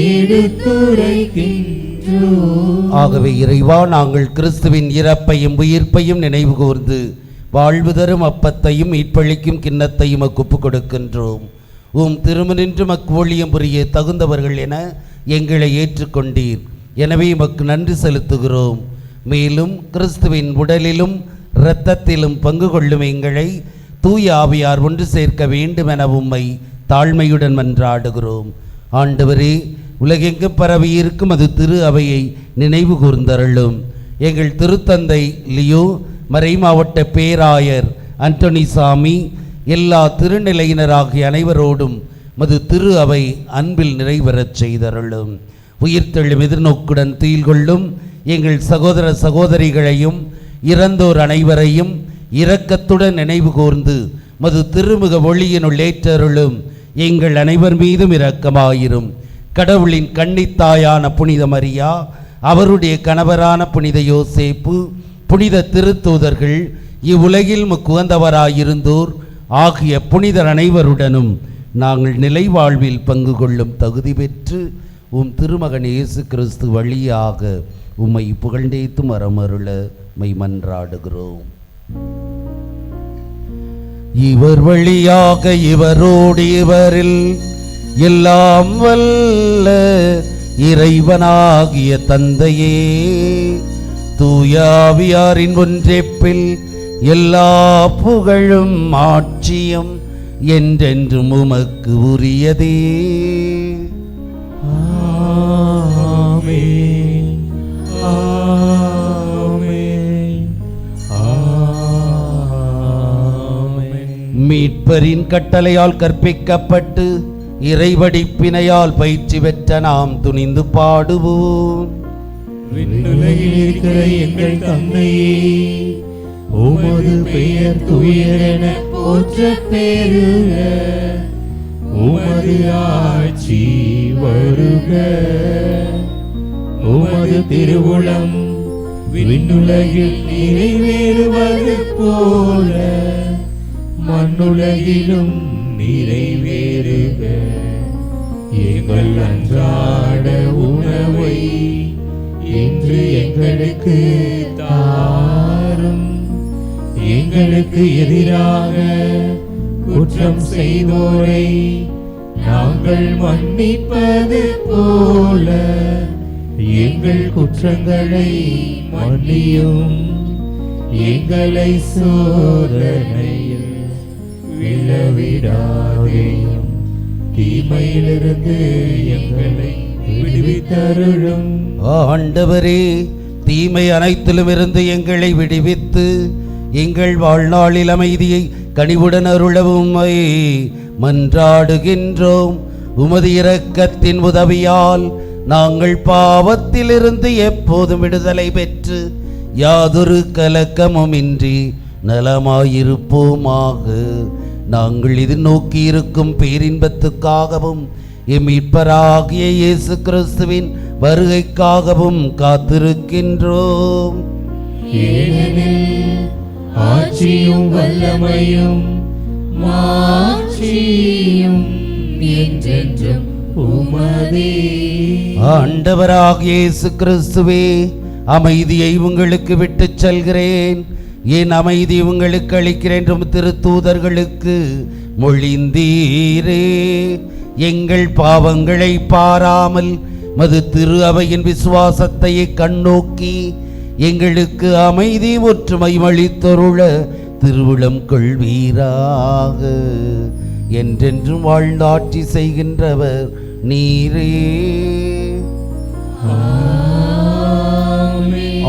எடுத்துரைக்கின்றோம். ஆகவே இறைவா, நாங்கள் கிறிஸ்துவின் இறப்பையும் உயிர்ப்பையும் நினைவு கூர்ந்து வாழ்வு தரும் அப்பத்தையும் மீட்பளிக்கும் கிண்ணத்தையும் ஒப்புக் கொடுக்கின்றோம். உம் திருமணின்று மக்கு ஊழியம் புரிய தகுந்தவர்கள் என எங்களை ஏற்றுக்கொண்டீர். எனவே மக்கு நன்றி செலுத்துகிறோம். மேலும் கிறிஸ்துவின் உடலிலும் இரத்தத்திலும் பங்கு கொள்ளும் எங்களை தூய ஆவியார் ஒன்று சேர்க்க வேண்டும் என உம்மை தாழ்மையுடன் மன்றாடுகிறோம். ஆண்டவரே, உலகெங்கு பரவி இருக்கும் அது திரு அவையை நினைவு கூர்ந்தருளும். எங்கள் திருத்தந்தை லியோ, மறைமாவட்ட பேராயர் அந்தோனி சாமி, எல்லா திருநிலையினராகிய அனைவரோடும் மது திரு அவை அன்பில் நிறைவேறச் செய்தருளும். உயிர்த்தெழும் எதிர்நோக்குடன் துயில் கொள்ளும் எங்கள் சகோதர சகோதரிகளையும் இறந்தோர் அனைவரையும் இரக்கத்துடன் நினைவு கூர்ந்து மது திருமுக ஒளியினுள் ஏற்றருளும். எங்கள் அனைவர் மீதும் இரக்கமாயிரும். கடவுளின் கன்னித்தாயான புனித மரியா, அவருடைய கணவரான புனித யோசேப்பு, புனித திருத்தூதர்கள், இவ்வுலகில் முக்குவந்தவராயிருந்தோர் ஆகிய புனிதர் அனைவருடனும் நாங்கள் நிலை வாழ்வில் பங்கு கொள்ளும் தகுதி பெற்று உம் திருமகன் இயேசு கிறிஸ்து வழியாக உம்மை புகழ்ந்தேத்தும் அறமருள மை மன்றாடுகிறோம். இவர் வழியாக இவரோடு இவரில் எல்லாம் வல்ல இறைவனாகிய தந்தையே, தூயாவியாரின் ஒன்றேப்பில் எல்லா புகழும் ஆட்சியும் என்றென்றும் உமக்கு உரியதே. ஆமென், ஆமென், ஆமென். மீட்பரின் கட்டளையால் கற்பிக்கப்பட்டு இறைவடிப்பினையால் பயிற்சி பெற்ற நாம் துணிந்து பாடுவோம். விண்ணுலகில் இருக்கிற எங்கள் தந்தையே, உமது பெயர் தூயரென போற்ற பெறுக. உமது ஆட்சி வருக. உமது திருவுளம் விண்ணுலகில் நிறைவேறுவது போல மண்ணுலகிலும் நிறைவேறுக. எங்கள் அன்றாட உணவை இன்று எங்களுக்கு தாரும். எங்களுக்கு எதிராக குற்றம் செய்தோரை நாங்கள் மன்னிப்பது போல எங்கள் குற்றங்களை மன்னியும். எங்களை சோதனையில் விழவிடாதேயும், தீமையிலிருந்து எங்களை விடுவித்தருளும். ஆண்டவரே, தீமை அனைத்திலும் இருந்து எங்களை விடுவித்து எங்கள் வாழ்நாளில் அமைதியை கனிவுடன் அருளவும் மன்றாடுகின்றோம். உமது இரக்கத்தின் உதவியால் நாங்கள் பாவத்திலிருந்து எப்போதும் விடுதலை பெற்று யாதொரு கலக்கமும் இன்றி நலமாயிருப்போமாக. நாங்கள் இது நோக்கி இருக்கும் பேரின்பத்துக்காகவும் எம் மீட்பராகிய இயேசு கிறிஸ்துவின் வருகைக்காகவும் காத்திருக்கின்றோம். ஏனெனில் ஆட்சியும் வல்லமையும் மாட்சியும் என்றென்றும் உமதே. ஆண்டவராகிய இயேசு கிறிஸ்துவே, அமைதியை உங்களுக்கு விட்டுச் செல்கிறேன், என் அமைதி உங்களுக்கு அளிக்கிறேன் என்றும் திருத்தூதர்களுக்கு மொழிந்தீரே. எங்கள் பாவங்களை பாராமல் மது திரு அவையின் விசுவாசத்தை கண்ணோக்கி எங்களுக்கு அமைதி ஒற்றுமை அளித்தருள திருவுளம் கொள்வீராக. என்றென்றும் வாழ்ந்தாட்சி செய்கின்றவர் நீரே.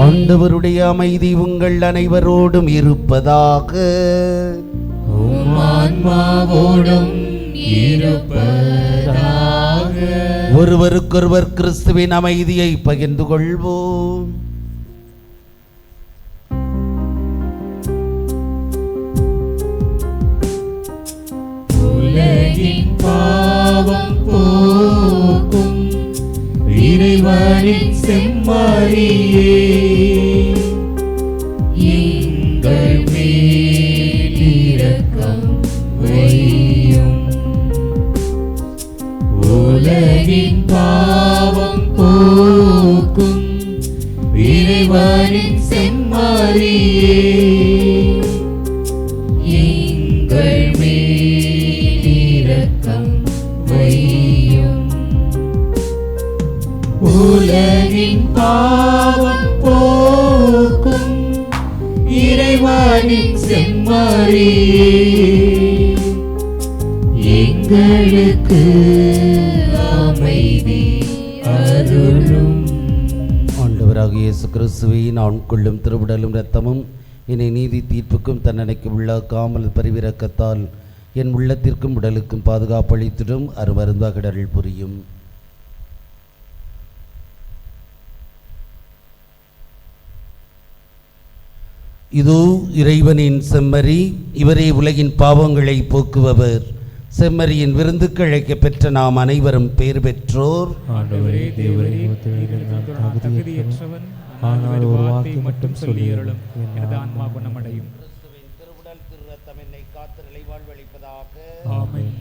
ஆண்டவருடைய அமைதி உங்கள் அனைவரோடும் இருப்பதாக. உம் ஆன்மாவோடும் இருப்பதாக. ஒருவருக்கொருவர் கிறிஸ்துவின் அமைதியை பகிர்ந்து கொள்வோம். உலகின் பாவம் போக்கும் இறைவனின் செம்மறியே, எங்கள் மேல் இரக்கம் வையும். உலகின் பாவம் போக்கும் இறைவனின் செம்மறியே, எங்கள் மேல் இரக்கம் மரியே எங்களுக்கு அமைதி அருளும். ஆண்டவராகிய இயேசு கிறிஸ்துவை நான் கொள்ளும் திருவிடலும் இரத்தமும் என்னை நீதி தீர்ப்புக்கும் தண்டனைக்கும் உள்ளாக்காமல் பரிவிரக்கத்தால் என் உள்ளத்திற்கும் உடலுக்கும் பாதுகாப்பு அளித்திடும் அருமருந்தாக அருள் புரியும். இதோ இறைவனின் செம்மறி, இவரே உலகின் பாவங்களை போக்குபவர். செம்மறியின் விருந்துக்கு அழைக்க பெற்ற நாம் அனைவரும் பேர் பெற்றோர். ஆண்டவரே தேவரே, நான் தகுதியற்றவன், ஆனால் ஒரு வார்த்தை மட்டும் சொல்லியருளும், எனது ஆன்மா குணமடையும். திருவுடல் திரு ரத்தம் என்னை காத்து நிலைவாழ்வளிப்பதாக. ஆமென்.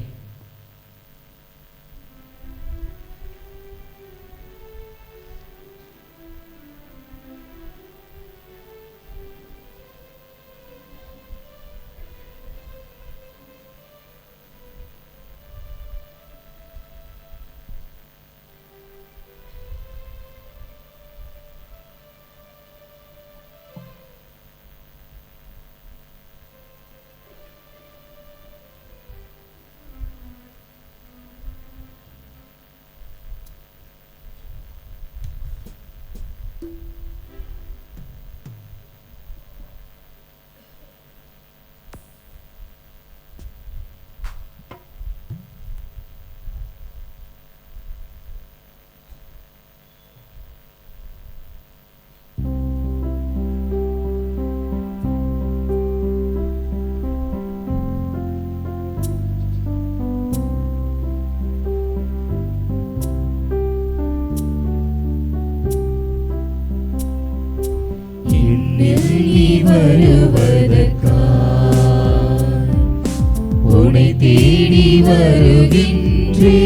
உன்னை தேடி வருகின்றே,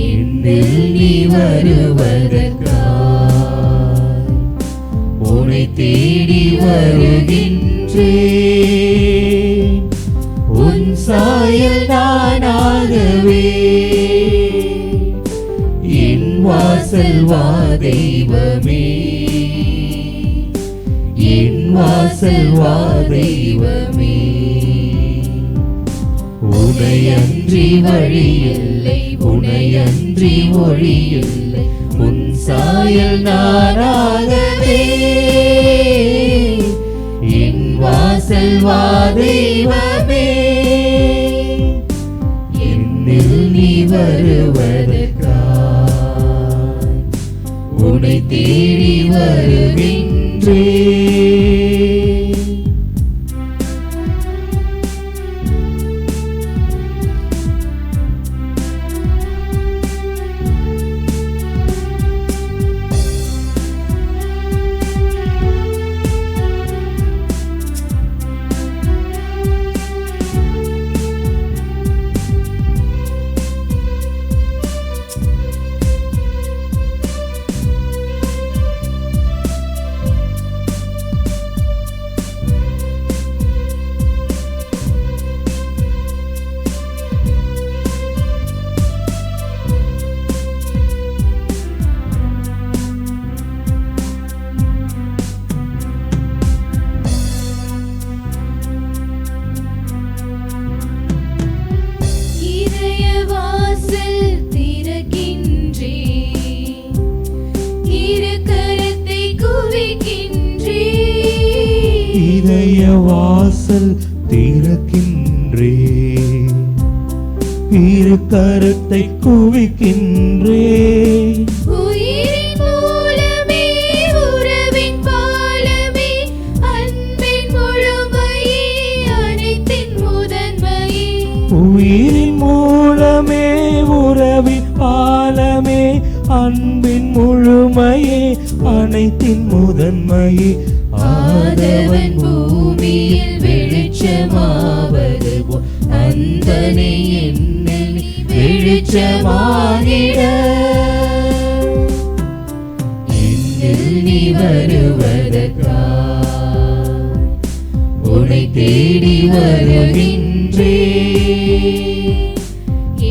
என்னில் நீ வருவதற்காய் உன்னை தேடி வருகின்றே. உன் சாயல் நானாகவே என் வாசல் வா தெய்வமே, என் வாசல் வா தெய்வமே. உனையன்றி வழியில்லை, உனையன்றி ஒழியில்லை, உன் சாயல் நானாகவே என் வாசல் வா தெய்வமே. என்னில் நீ வருவதற்காய் உன்னை தேடி வருகின்றே. வாசல் திறக்கின்றே, இரு கரத்தை குவிக்கின்றே. உயிரின் மூலமே, உறவின் பாலமே, அன்பின் முழுமையே, அனைத்தின் முதன்மையே. உயிரின் மூலமே, உறவின் பாலமே, அன்பின் முழுமையே, அனைத்தின் முதன்மையே. ஆதவன் பூமியில் வெளிச்சமாவது போல் அந்தனை என்னில் வெளிச்சமாகிட, என்னில் நீ வருவதற்காய் உன்னை தேடி வருகின்றே.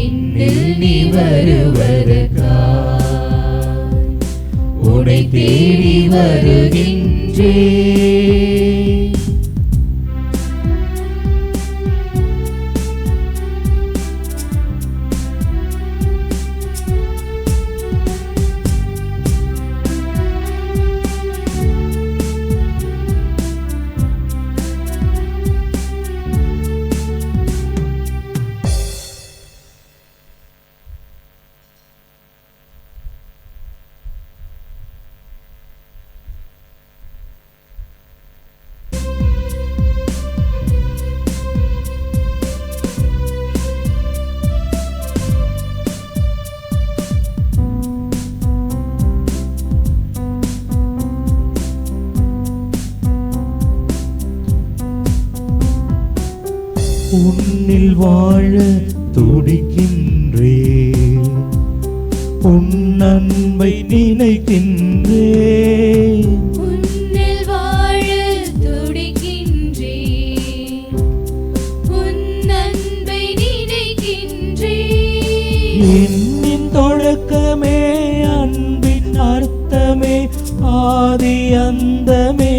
என்னில் நீ வருவதற்காய் உன்னை தேடி வருகின்றே. உன்னில் வாழ துடிக்கின்றேன், உன் அன்பை நினைக்கின்றேன். உன்னில் வாழ துடிக்கின்றேன், உன் அன்பை நினைக்கின்றேன். என்னின் தொடக்கமே, அன்பின் அர்த்தமே, ஆதி அந்தமே,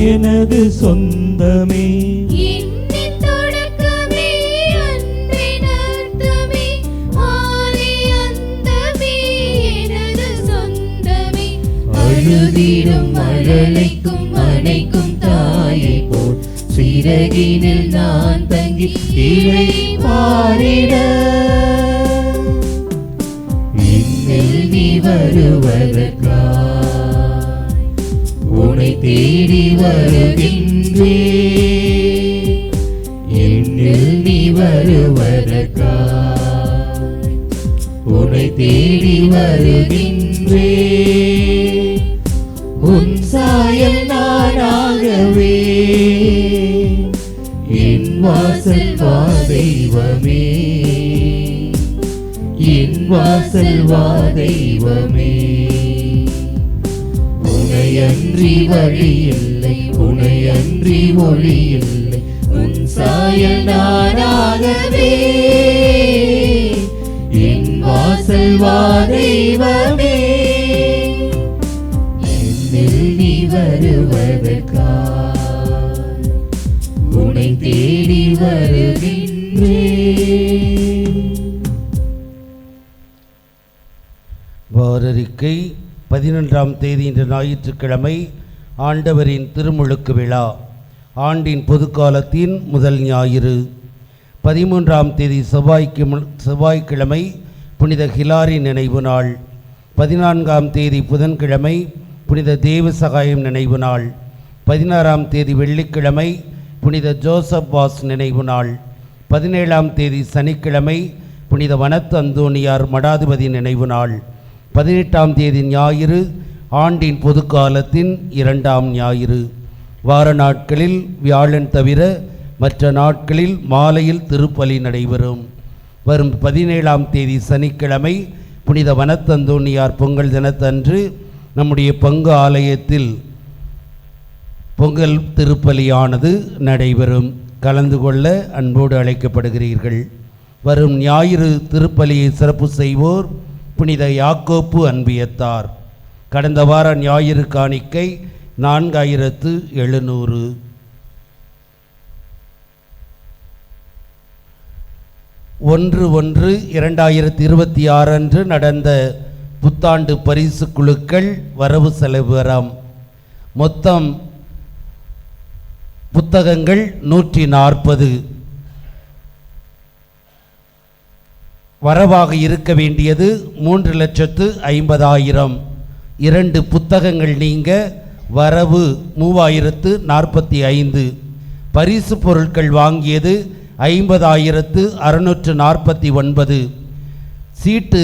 எனது சொந்தமே. என்னின் தொடக்கமே, அன்பின் அர்த்தமே, ஆதி அந்தமே, எனது சொந்தமே. அழுதிடும் மழலைக்கும் அணைக்கும் தாயை போல் சிறகினில் நான் தங்கி இழை பாரிட, இன்னில் நீ வருவதற்காய் உன்னை தேடி வருகின்றேன். என்னில் நீ வருவதற்காய் உன்னை தேடி வருகின்றேன். உன் சாயல் நானாகவே, என் வாசல் வா தெய்வமே, என் வாசல் வா தெய்வமே. உனையன்றி வழி இல்லை, உனையன்றி மொழி இல்லை, உன் சாயல் நானாகவே, என் வாசல் வா தெய்வமே. என்னில் நீ வருவதற்காய் உன்னை தேடி வருகின்றேன். வாரறிக்கை 11ஆம் தேதி இன்று ஞாயிற்றுக்கிழமை ஆண்டவரின் திருமுழுக்கு விழா. ஆண்டின் பொதுக்காலத்தின் முதல் ஞாயிறு. 13ஆம் தேதி செவ்வாய்க்கிழமை புனித ஹிலாரி நினைவு நாள். 14ஆம் தேதி புதன்கிழமை புனித தேவசகாயம் நினைவு நாள். 16ஆம் தேதி வெள்ளிக்கிழமை புனித ஜோசப் வாஸ் நினைவு நாள். 17ஆம் தேதி சனிக்கிழமை புனித வனத்து அந்தோணியார் மடாதிபதி நினைவு நாள். 18ஆம் தேதி ஞாயிறு ஆண்டின் பொதுக்காலத்தின் 2ஆம் ஞாயிறு. வார நாட்களில் வியாழன் தவிர மற்ற நாட்களில் மாலையில் திருப்பலி நடைபெறும். வரும் 17ஆம் தேதி சனிக்கிழமை புனித வனத்தந்தோணியார் பொங்கல் தினத்தன்று நம்முடைய பங்கு ஆலயத்தில் பொங்கல் திருப்பலியானது நடைபெறும். கலந்து கொள்ள அன்போடு அழைக்கப்படுகிறீர்கள். வரும் ஞாயிறு திருப்பலியை சிறப்பு செய்வோர் புனித யாக்கோப்பு அன்பியத்தார். கடந்த வார ஞாயிறு காணிக்கை 4700. ஒன்று 2026 அன்று நடந்த புத்தாண்டு பரிசு குழுக்கள் வரவு செலவினம். மொத்தம் புத்தகங்கள் 140. வரவாக இருக்க வேண்டியது 3,50,000. 2 புத்தகங்கள் நீங்க வரவு 3045. பரிசு பொருட்கள் வாங்கியது 50,649. சீட்டு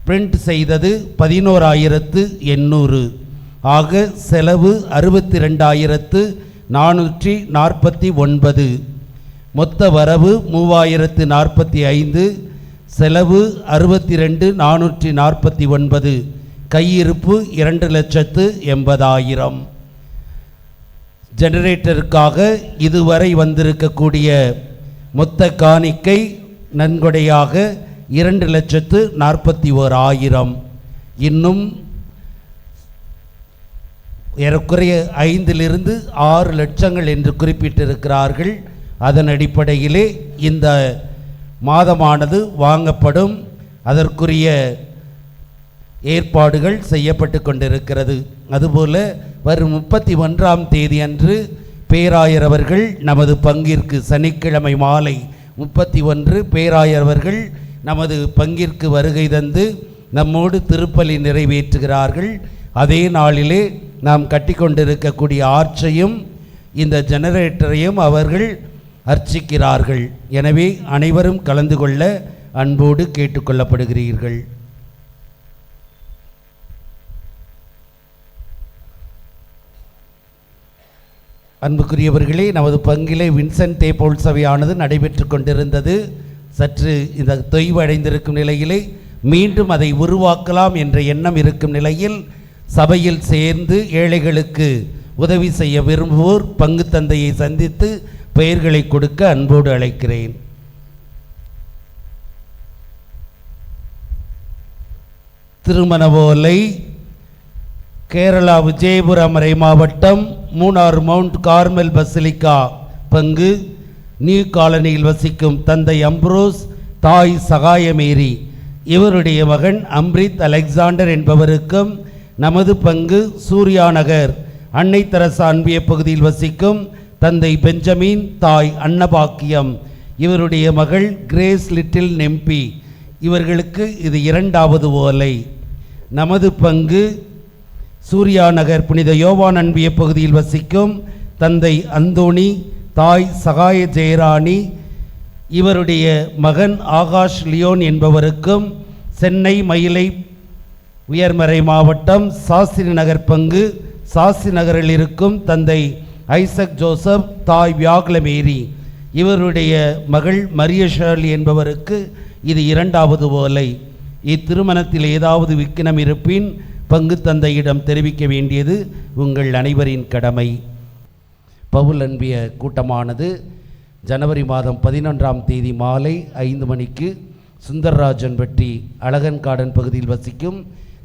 பிரிண்ட் செய்தது 11,800. ஆக செலவு 62,449. மொத்த வரவு 3,045, செலவு 62,449. கையிருப்பு 2,80,000. ஜெனரேட்டருக்காக இதுவரை வந்திருக்கக்கூடிய மொத்த காணிக்கை நன்கொடையாக 2,41,000. இன்னும் ஏறக்குறைய 5-6 லட்சங்கள் என்று குறிப்பிட்டிருக்கிறார்கள். அதன் அடிப்படையிலே இந்த மாதமானது வாங்கப்படும். அதற்குரிய ஏற்பாடுகள் செய்யப்பட்டு கொண்டிருக்கிறது. அதுபோல வரும் 31ஆம் தேதி அன்று பேராயர் அவர்கள் நமது பங்கிற்கு சனிக்கிழமை மாலை 31 பேராயர் அவர்கள் நமது பங்கிற்கு வருகை தந்து நம்மோடு திருப்பலி நிறைவேற்றுகிறார்கள். அதே நாளிலே நாம் கட்டிக்கொண்டிருக்கக்கூடிய ஆர்ச்சையும் இந்த ஜெனரேட்டரையும் அவர்கள் அர்ச்சிக்கிறார்கள். எனவே அனைவரும் கலந்து கொள்ள அன்போடு கேட்டுக்கொள்ளப்படுகிறீர்கள். அன்புக்குரியவர்களே, நமது பங்கிலே வின்சென்ட் டே போல் சபையானது நடைபெற்று கொண்டிருந்தது. சற்று இந்த தொய்வு அடைந்திருக்கும் நிலையிலே மீண்டும் அதை உருவாக்கலாம் என்ற எண்ணம் இருக்கும் நிலையில் சபையில் சேர்ந்து ஏழைகளுக்கு உதவி செய்ய விரும்புவோர் பங்கு தந்தையை சந்தித்து பெயர்களை கொடுக்க அன்போடு அழைக்கிறேன். திருமணவோலை, கேரளா விஜயபுரம் மறை மாவட்டம், மூணார் மவுண்ட் கார்மெல் பசிலிக்கா பங்கு, நியூ காலனியில் வசிக்கும் தந்தை அம்ப்ரோஸ், தாய் சகாயமேரி, இவருடைய மகன் அம்ரித் அலெக்சாண்டர் என்பவருக்கும், நமது பங்கு சூர்யா நகர் அன்னை தெரசா அன்பிய பகுதியில் வசிக்கும் தந்தை பெஞ்சமின், தாய் அன்னபாக்கியம், இவருடைய மகள் கிரேஸ் லிட்டில் நெம்பி, இவர்களுக்கு இது இரண்டாவது ஓலை. நமது பங்கு சூர்யா நகர் புனித யோவான் அன்பிய பகுதியில் வசிக்கும் தந்தை அந்தோணி, தாய் சகாய ஜெயராணி, இவருடைய மகன் ஆகாஷ் லியோன் என்பவருக்கும், சென்னை மயிலை உயர்மறை மாவட்டம் சாஸ்திரி நகர் பங்கு சாஸ்திரி நகரில் இருக்கும் தந்தை ஐசக் ஜோசப், தாய் வியாகுலமேரி, இவருடைய மகள் மரிய ஷர்லி என்பவருக்கு இது இரண்டாவது ஓலை. இத்திருமணத்தில் ஏதாவது விக்கினம் இருப்பின் பங்கு தந்தையிடம் தெரிவிக்க வேண்டியது உங்கள் அனைவரின் கடமை. பவுல் அன்பிய கூட்டமானது ஜனவரி மாதம் 11ஆம் தேதி மாலை 5 மணிக்கு சுந்தர்ராஜன் பற்றி அழகன்காடன் பகுதியில் வசிக்கும்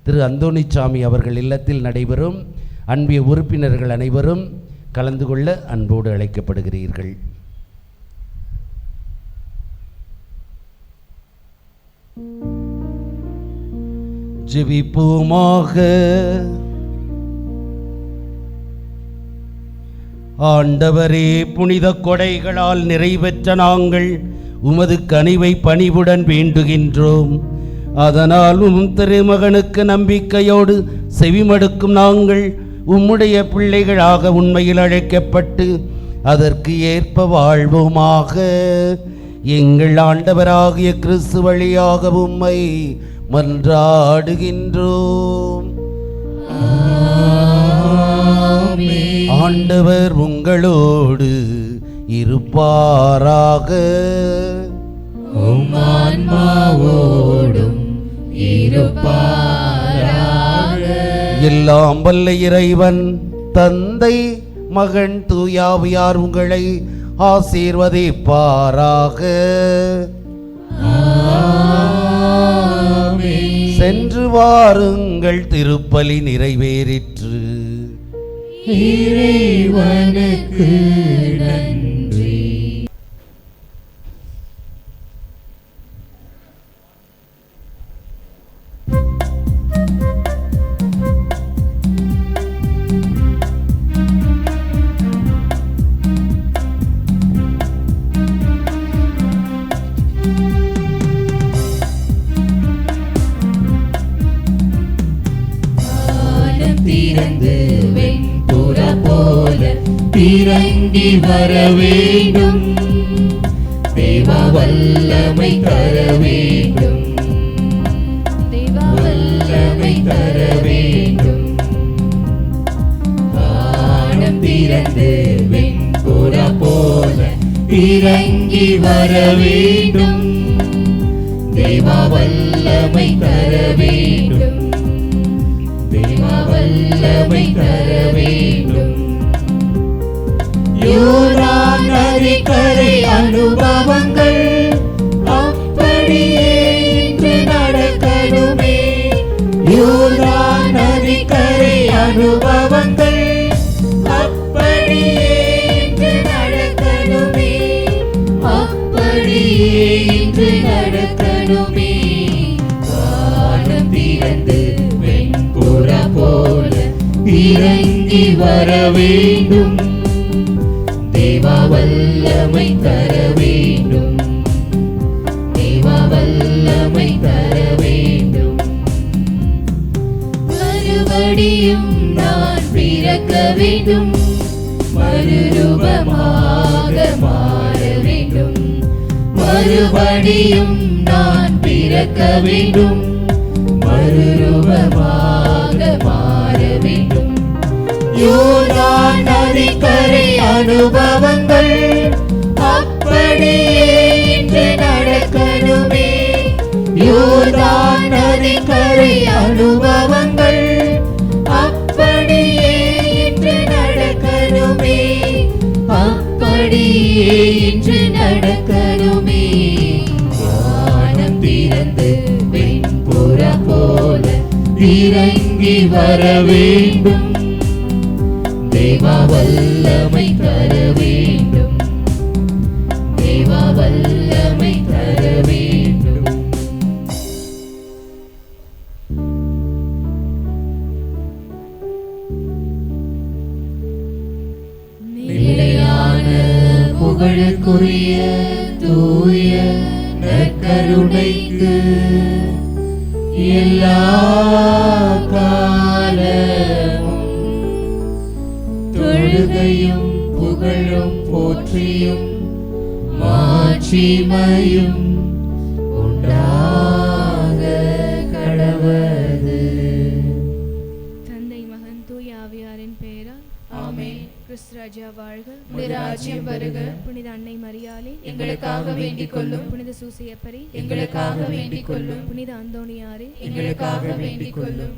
திரு அந்தோணிசாமி அவர்கள் இல்லத்தில் நடைபெறும். அன்பிய உறுப்பினர்கள் அனைவரும் கலந்து கொள்ள அன்போடு அழைக்கப்படுகிறீர்கள். ஜெபிப்போமாக. ஆண்டவரே, புனித கொடைகளால் நிறைவேற்ற நாங்கள் உமது கனிவை பணிவுடன் வேண்டுகின்றோம். அதனால் திருமகனுக்கு நம்பிக்கையோடு செவிமடுக்கும் நாங்கள் உம்முடைய பிள்ளைகளாக உண்மையில் அழைக்கப்பட்டு அதற்கு ஏற்ப வாழ்வோமாக. எங்கள் ஆண்டவராகிய கிறிஸ்து வழியாக உம்மை மன்றாடுகின்றோம். ஆண்டவர் உங்களோடு இருப்பாராக. எல்லாம் வல்ல இறைவன் தந்தை, மகன், தூயாவியார் உங்களை ஆசீர்வதிப்பாராக. சென்று வாருங்கள், திருப்பலி நிறைவேறிற்று. இறைவனுக்கு நன்றி. திறந்து வெண்புற போல இறங்கி வர வேண்டும். தேவ வல்லமை தர வேண்டும். தேவ வல்லமை தர வேண்டும். வானம் திறந்து வெண்புற போல இறங்கி வர வேண்டும். தேவ வல்லமை தர வேண்டும். வல்லமை தர வேண்டும். யோர்தான் நதிக்கரை அனுபவங்கள் அப்படியே இன்று நடக்கணுமே. யோர்தான் நதிக்கரை அனுபவங்கள் அப்படியே இன்று நடக்கணுமே. அப்படியே இன்று நடக்கணுமே. வானம் திறந்து வெண்புற போல இறங்கி வர வேண்டும். தேவ வல்லமை தர வேண்டும். தேவ வல்லமை தர வேண்டும். மறுபடியும் நான் பிறக்க வேண்டும். மறுரூபமாக மாற வேண்டும். மறுபடியும் நான் பிறக்க வேண்டும். மறுரூபமாக மாற வேண்டும். யோர்தான் நதிக்கரை அனுபவங்கள் அப்படியே இன்று நடக்கணுமே. யோர்தான் நதிக்கரை அனுபவங்கள் அப்படியே இன்று நடக்கணுமே. அப்படியே இன்று நடக்கணுமே. வானம் திறந்து வெண்புறா போல இறங்கி வர வேண்டும். தேவா வல்லமை தர வேண்டும். தேவா வல்லமை தர வேண்டும். நிலையான புகழுக்குரிய தூய நற்கருணைக்கு எல்லா காலமும் தொழுகையும் புகழும் போற்றியும் மாட்சிமையும் உண்டாக கடவது. தந்தை மகன் தூய ஆவியாரின் பெயரால் ஆமென். கிறிஸ்து ராஜா வாழ்க. உம்முடைய ராஜ்யம் வருக. புனித அன்னை மரியாளே எங்களுக்காக வேண்டிக் கொள்ளும். புனித சூசையப்பரே எங்களுக்காக வேண்டிக் கொள்ளும். புனித அந்தோணியாரே எங்களுக்காக வேண்டிக் கொள்ளும்.